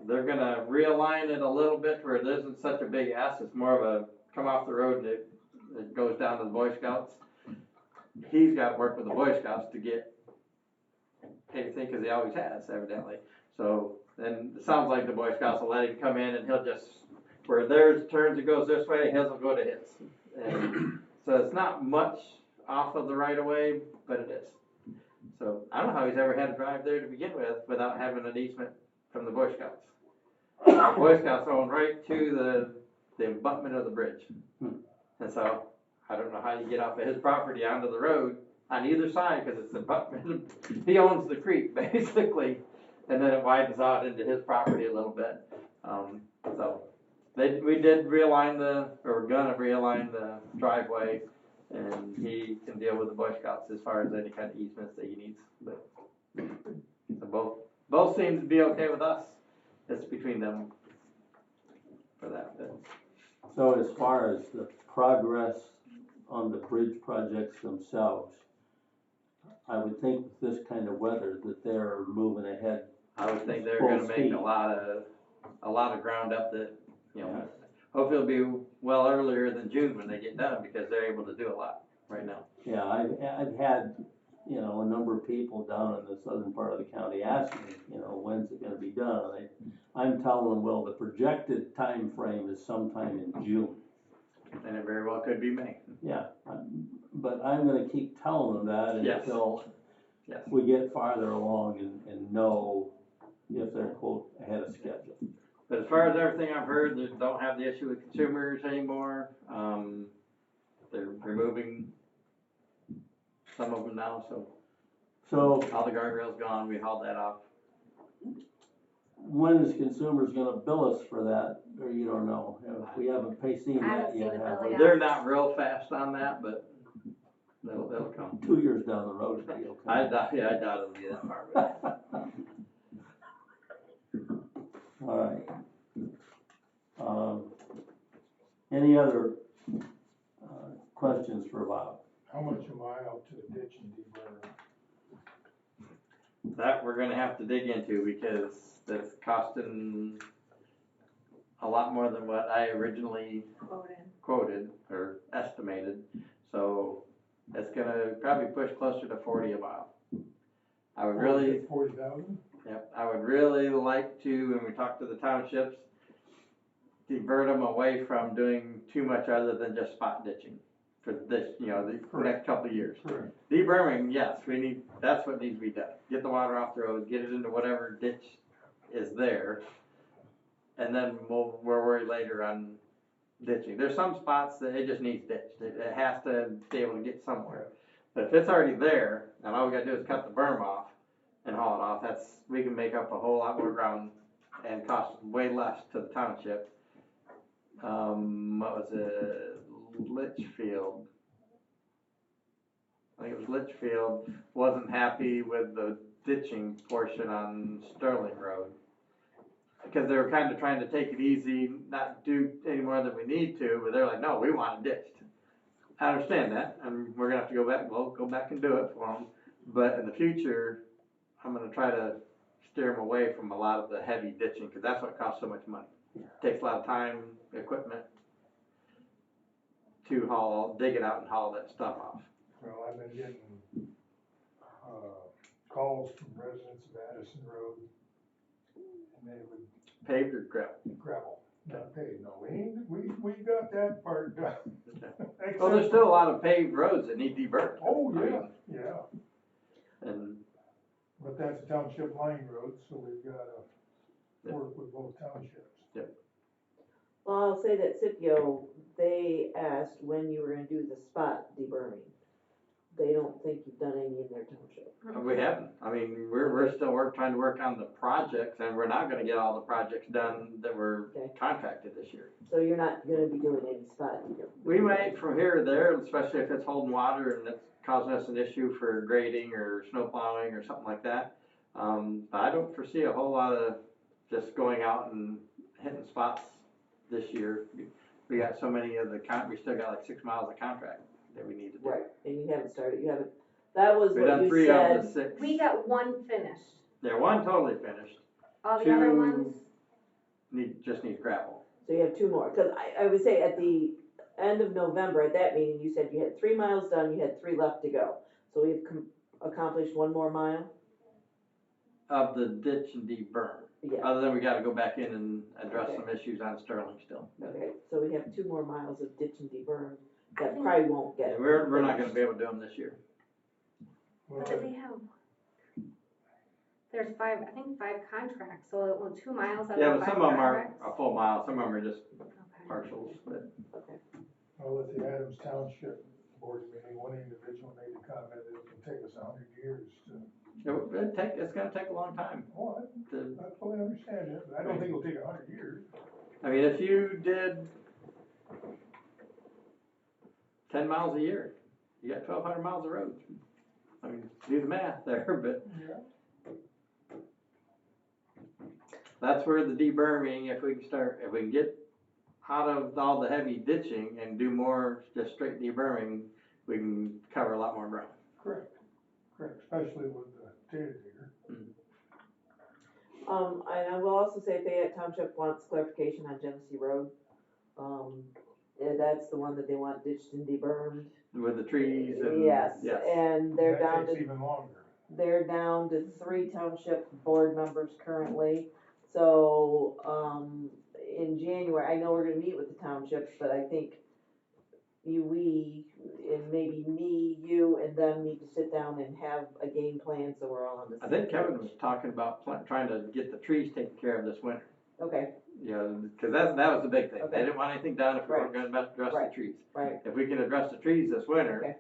They're gonna realign it a little bit where it isn't such a big S, it's more of a come off the road and it goes down to the Boy Scouts. He's gotta work with the Boy Scouts to get anything, cause he always has evidently. So, then it sounds like the Boy Scouts will let him come in and he'll just, where theirs turns, it goes this way, his will go to his. And so it's not much off of the right of way, but it is. So I don't know how he's ever had to drive there to begin with without having an easement from the Boy Scouts. The Boy Scouts own right to the abutment of the bridge. And so I don't know how you get off of his property onto the road. on either side, cause it's he owns the creek basically, and then it widens out into his property a little bit. So, we did realign we're gonna realign the driveway, and he can deal with the Boy Scouts as far as any kind of easements that he needs, but. So both seem to be okay with us, it's between them for that bit.
So as far as the progress on the bridge projects themselves, I would think with this kind of weather that they're moving ahead.
I would think they're
Full
gonna make
speed.
a lot of ground up that, hopefully it'll be well earlier than June when they get done, because they're able to do a lot right now.
Yeah, I've had, a number of people down in the southern part of the county ask me, when's it gonna be done? And I'm telling them, well, the projected time frame is sometime in June.
And it very well could be May.
Yeah, but I'm gonna keep telling them that
Yes.
until
Yes.
we get farther along and know if they're quote ahead of schedule.
But as far as everything I've heard, they don't have the issue with consumers anymore. They're removing some of them now, so
So
all the guardrails gone, we hauled that off.
when is consumers gonna bill us for that, or you don't know? We haven't seen
I haven't
that
seen
yet,
the
have
bill
we?
yet.
They're not real fast on that, but they'll come.
2 years down the road, it'll be okay.
I doubt it'll be that far, but.
All right. Any other, questions for Bob?
How much a mile to the ditch and deburr?
That we're gonna have to dig into, because that's costing a lot more than what I originally quoted or estimated. So it's gonna probably push closer to 40 a mile. I would really,
40,000?
yep, I would really like to, when we talk to the townships, divert them away from doing too much other than just spot ditching for this, the next couple of years.
Correct.
Deberming, yes, that's what needs to be done. Get the water off the road, get it into whatever ditch is there, and then we're worried later on ditching. There's some spots that it just needs ditched. It has to be able to get somewhere. But if it's already there, and all we gotta do is cut the berm off and haul it off, we can make up a whole lot more ground and cost way less to the township. What was it? Litchfield. I think it was Litchfield wasn't happy with the ditching portion on Sterling Road. Because they were kind of trying to take it easy, not do any more than we need to, but they're like, no, we want it ditched. I understand that, and we're gonna have to go back and do it for them. But in the future, I'm gonna try to steer them away from a lot of the heavy ditching, because that's what costs so much money. Takes a lot of time, equipment to dig it out and haul that stuff off.
Well, I've been getting, calls from residents of Addison Road, and they would
Paved or
gravel, not paved, no, we got that part done.
Well, there's still a lot of paved roads that need deburred.
Oh,
I
yeah,
mean,
yeah,
and
but that's a township line road, so we've gotta work with both townships.
Well, I'll say that Scipio, they asked when you were gonna do the spot deburring. They don't think you've done any in their township.
we haven't. I mean, we're still trying to work on the projects, and we're not gonna get all the projects done that were
Okay.
contracted this year.
So you're not gonna be doing any spot deburring?
We might from here to there, especially if it's holding water and it's causing us an issue for grading or snow plowing or something like that. But I don't foresee a whole lot of just going out and hitting spots this year. We got so many of we still got like 6 miles of contract that we need to do.
Right, and you haven't started, that was
We
what
done
you
3 out of the
said.
6.
We got one finished.
Yeah, one totally finished.
All the other
2
ones,
just need gravel.
So you have 2 more, cause I would say at the end of November, at that meeting, you said you had 3 miles done, you had 3 left to go. So we've accomplished 1 more mile?
Of the ditch and deburn.
Yeah,
Other than we gotta go back in and address
Okay.
some issues on Sterling still.
okay, so we have 2 more miles of ditch and deburn that probably won't
Yeah,
get.
we're not gonna be able to do them this year.
what did we have? There's 5 contracts, so 2 miles out
Yeah,
of
but
5
some of them are
contracts.
a full mile, some of them are just
Okay.
partials, but
Well, at the Adams Township board meeting, one individual made a comment that it can take us 100 years to,
It's gonna take a long time
oh,
to,
I fully understand that, but I don't think it'll take 100 years.
I mean, if you did 10 miles a year, you got 1,200 miles of roads. I mean, do the math there, but
Yeah.
that's where the deberming, if we can get out of all the heavy ditching and do more just straight deberming, we can cover a lot more ground.
Correct, especially with the data digger.
And I will also say Fayette Township wants clarification on Genesee Road. That's the one that they want ditched and debermed.
With the trees and.
Yes,
Yes.
and they're down
That takes
to,
even longer.
they're down to 3 township board members currently. So, in January, I know we're gonna meet with the townships, but I think we, and maybe me, you, and them need to sit down and have a game plan so we're all on the
I
same
think Kevin was
page.
talking about trying to get the trees taken care of this winter.
Okay,
You know, cause that was the big thing.
Okay.
They didn't want anything done if we weren't
Right.
gonna address the
Right.
trees.
right,
If we can address the trees this winter,
okay.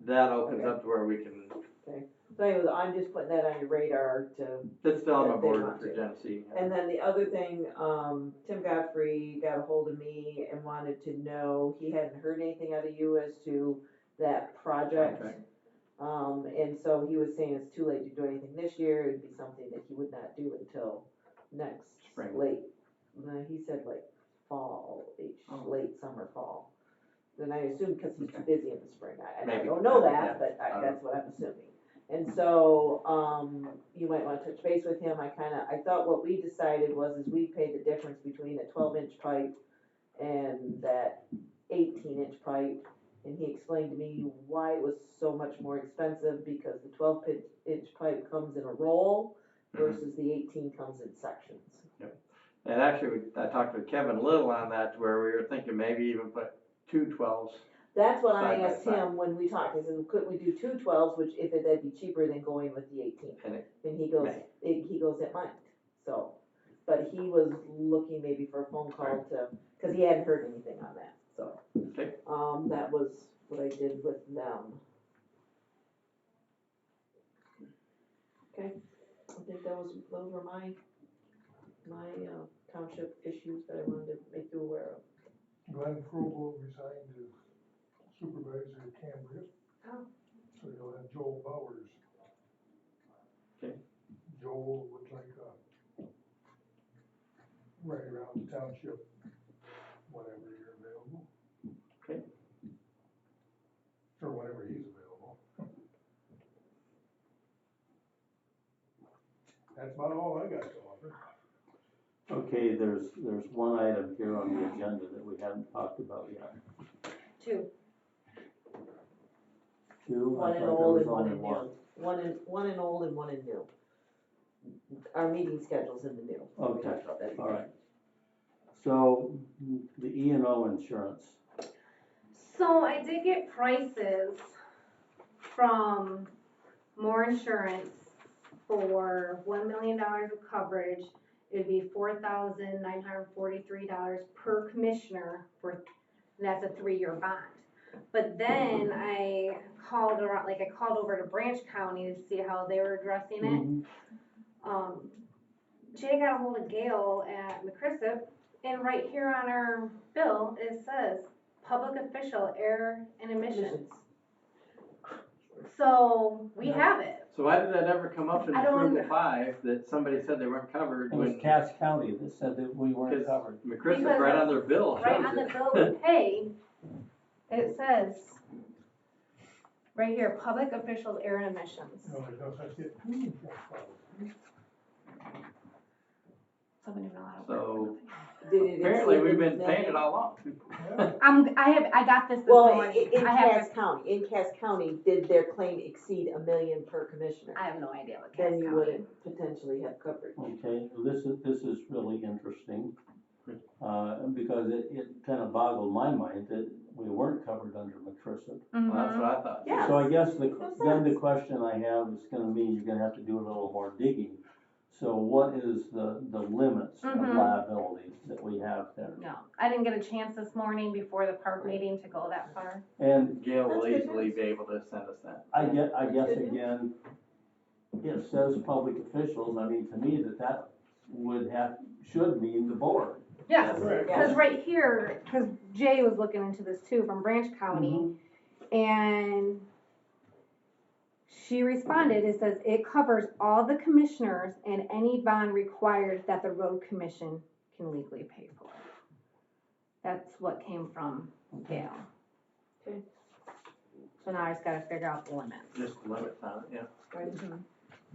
that opens
Okay.
up to where we can,
So anyways, I'm just putting that on your radar to,
it's still on my
That they
board
want
for
to.
Genesee.
and then the other thing, Tim Godfrey got a hold of me and wanted to know, he hadn't heard anything out of you as to that project.
Contract.
And so he was saying it's too late to do anything this year, it'd be something that he would not do until next
Spring.
late. He said like fall-ish,
Oh.
late summer, fall. Then I assume because he's too
Okay.
busy in the spring, I
Maybe.
don't know
Yeah.
that, but
I don't
that's what I'm assuming. And so, you might wanna touch base with him, I thought what we decided is we pay the difference between a 12-inch pipe and that 18-inch pipe. And he explained to me why it was so much more expensive, because the 12-inch pipe comes in a roll versus the 18 comes in sections.
And actually, I talked with Kevin Little on that, where we were thinking maybe even put 2 12s.
That's what I
Side by
asked
side.
him when we talked, I said, couldn't we do 2 12s, which if that'd be cheaper than going with the 18? And he goes, it might, so, but he was looking maybe for a phone call cause he hadn't heard anything on that, so.
Okay.
That was what I did with them. Okay, I think those were my township issues that I wanted to make you aware of.
Glenn Frobel resigned as supervisor at Cambria.
Oh.
So you'll have Joel Bowers.
Okay.
Joel would like right around the township, whenever you're available.
Okay.
Or whenever he's available. That's about all I got to offer.
Okay, there's one item here on the agenda that we haven't talked about yet.
2.
2,
One
I
in
thought there
old
was
and one
only
in
one.
new. One in old and one in new. Our meeting schedule's in the new. We
Okay,
talked about that.
all right. So, the E&O insurance,
So I did get prices from More Insurance for $1 million of coverage. It'd be $4,943 per commissioner and that's a 3-year bond. But then I called over to Branch County to see how they were addressing it. Jay got a hold of Gail at McChrysip, and right here on our bill, it says public official air and emissions. So we have it.
So why did that ever come up in
I don't
approval
under-
5 that somebody said they weren't covered
it was
when?
Cass County that said that we weren't
Because
covered.
McChrystal,
Because
right on their bill,
Right
shows
on the
it.
bill we pay, it says, right here, public officials air and emissions.
No, there's no such thing.
Somebody know how to
So
Did it
apparently
exceed
we've
the
been paying it
million?
all along.
I got this
Well,
morning.
in
I have
Cass County, did their claim exceed $1 million per commissioner?
I have no idea what Cass
Then you
County.
wouldn't potentially have coverage.
Okay, well, this is really interesting, because it kind of boggled my mind that we weren't covered under McChrystal.
Well, that's what I thought.
Yeah.
So I guess
Makes
then the
sense.
question I have is gonna mean you're gonna have to do a little more digging So what is the limits of
Mhm.
liability that we have there?
No, I didn't get a chance this morning before the park meeting to go that far.
And
Gail will
That's good
easily
news.
be able to send us that.
I guess
Good news.
again, it says public officials, I mean, to me, that should mean the board.
Yeah,
Right.
cause right here, cause Jay was looking into this too from Branch County, and she responded, it says, it covers all the commissioners and any bond required that the road commission can legally pay for. That's what came from Gail.
Okay.
So now I just gotta figure out the limits.
Just limits on it, yeah.
Right.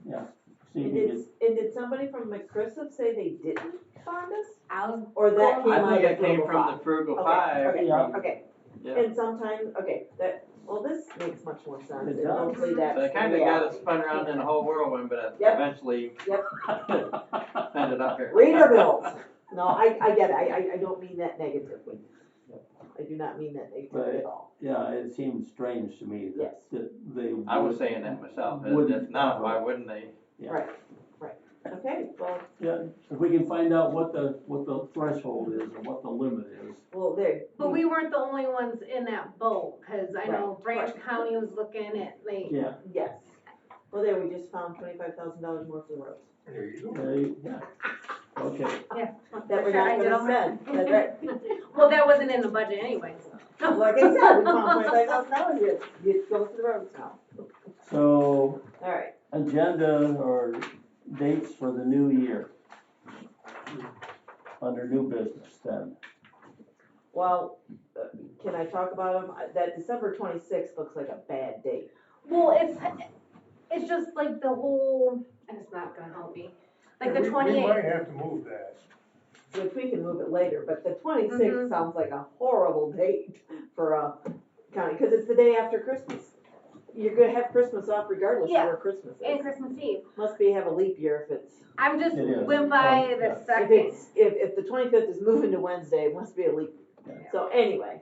Yeah. See,
And did somebody from McChrysop say they didn't bond us?
I'll,
Or that came
I
out
think
of
it came
Frugal
from
Five?
the Frugal
Okay,
Five.
okay,
Yeah.
okay.
Yeah.
And sometimes, okay, well, this makes much more sense,
It
and
does.
hopefully that's
So
the
it kinda got
reality.
us spun around in a whole whirlwind, but
Yep.
eventually
Yep.
ended up here.
Read our bills. No, I get it, I don't mean that negatively. I do not mean that negatively at all.
Yeah, it seems strange to me
Yes.
that they.
I was saying that myself,
Wouldn't
if not,
cover
why
it.
wouldn't they?
Yeah.
Right. Okay, well,
Yeah, if we can find out what the threshold is and what the limit is.
well, there.
but we weren't the only ones in that boat, cause I know Branch
right.
County was looking at, like,
Yeah,
Yes. Well, there, we just found $25,000 more for the roads.
There you go.
yeah, okay.
That we're
Sure, I
not
did
gonna
all my-
spend, that's right.
well, that wasn't in the budget anyway, so.
Like I said, we found $25,000, it goes to the roads now.
So,
Alright,
agenda or dates for the new year? Under new business then.
well, can I talk about them? That December 26th looks like a bad date.
Well, it's just like the whole, and it's not gonna help me, like the
We
28th.
might have to move that.
Which we can move it later, but the 26th
Mhm.
sounds like a horrible date for a county, cause it's the day after Christmas. You're gonna have Christmas off regardless of
Yeah.
where Christmas
And
is.
Christmas Eve.
Must be have a leap year if it's,
I'm just
It is.
went by
Yeah.
the
if
second.
it's, if the 25th is moving to Wednesday, it must be a leap.
Yeah.
So anyway,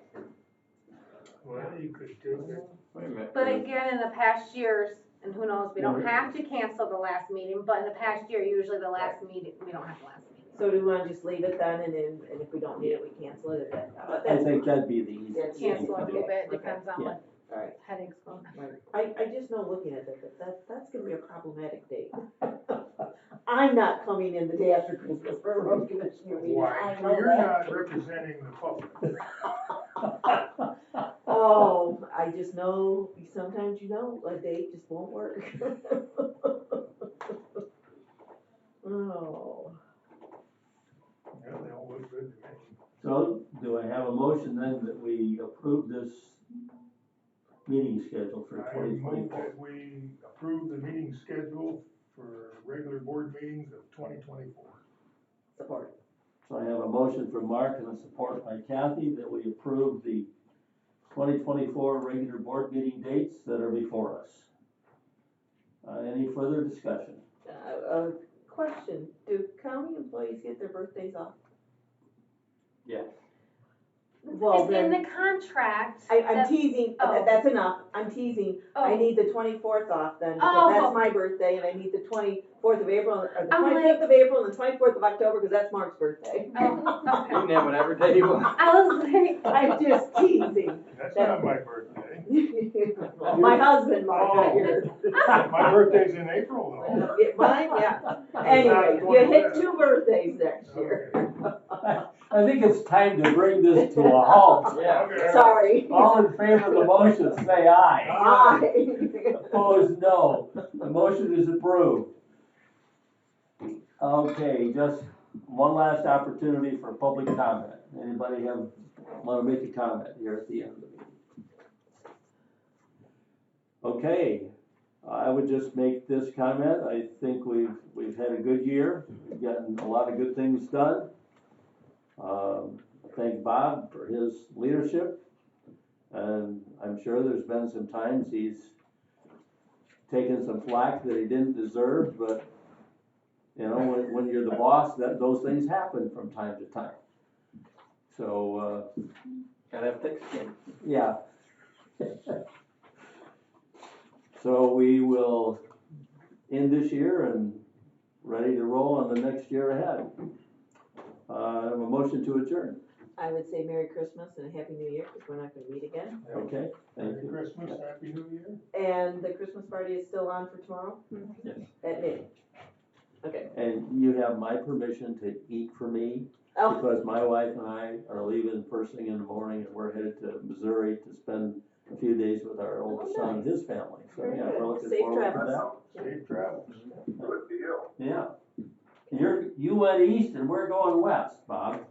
Well, you could take it.
Wait a minute.
But again, in the past years, and who knows, we don't have to cancel the last meeting, but in the past year, usually the last meeting, we don't have the last meeting.
so do we wanna just leave it then, and if we don't need it, we cancel it,
I think that'd be the easiest. thing
Cancel
to
a
do.
little bit,
Okay.
depends on what
Alright,
headaches going on.
I just know looking at that's gonna be a problematic date. I'm not coming in the day after Christmas for a road commissioner meeting,
Why?
I
So
know
you're
that.
not representing the public.
Oh, I just know, sometimes you know, a date just won't work. Oh,
Yeah, they all look good to me.
So, do I have a motion then that we approve this meeting schedule for
I
twenty
move
twenty-four?
that we approve the meeting schedule for regular board meetings of 2024.
support.
So I have a motion from Mark and a support by Kathy that we approve the 2024 regular board meeting dates that are before us. Any further discussion?
Question, do county employees get their birthdays off?
Yes.
Well,
It's in
then,
the contract.
I'm
that-
teasing,
Oh.
that's enough, I'm teasing. I
Oh.
need the 24th off then,
Oh.
because that's my birthday, and I need the 24th of April, or the
I'm
25th of April, and the 24th of October, because that's Mark's birthday.
You
Oh,
can have whatever day you want.
I was like,
I'm just teasing.
That's not my birthday.
My husband, Mark, not
Oh.
yours.
My birthday's in April though.
Mine, yeah. Anyway, you hit 2 birthdays next year.
Okay.
I think it's time to bring this to a halt.
Yeah.
Okay.
Sorry.
All in favor of the motion, say aye.
Aye.
Opposed, no. The motion is approved. Okay, just one last opportunity for public comment. Anybody want to make a comment here at the end of the meeting? Okay, I would just make this comment. I think we've had a good year. We've gotten a lot of good things done. Thank Bob for his leadership. And I'm sure there's been some times he's taken some flack that he didn't deserve, but you know, when you're the boss, those things happen from time to time. So,
Gotta have thick skin.
yeah. So we will end this year and ready to roll on the next year ahead. I have a motion to adjourn.
I would say Merry Christmas and a Happy New Year, because we're not gonna meet again.
Yeah.
Okay, thank
Merry
you.
Christmas, Happy New Year.
And the Christmas party is still on for tomorrow?
Yes.
At noon? Okay.
And you have my permission to eat for me,
Oh,
because my wife and I are leaving first thing in the morning, and we're headed to Missouri to spend a few days with our oldest son and his family. So,
Very
yeah,
good.
we're looking
Safe
forward to
travels.
that.
Safe travels.
Good deal.
Yeah. You went east and we're going west, Bob.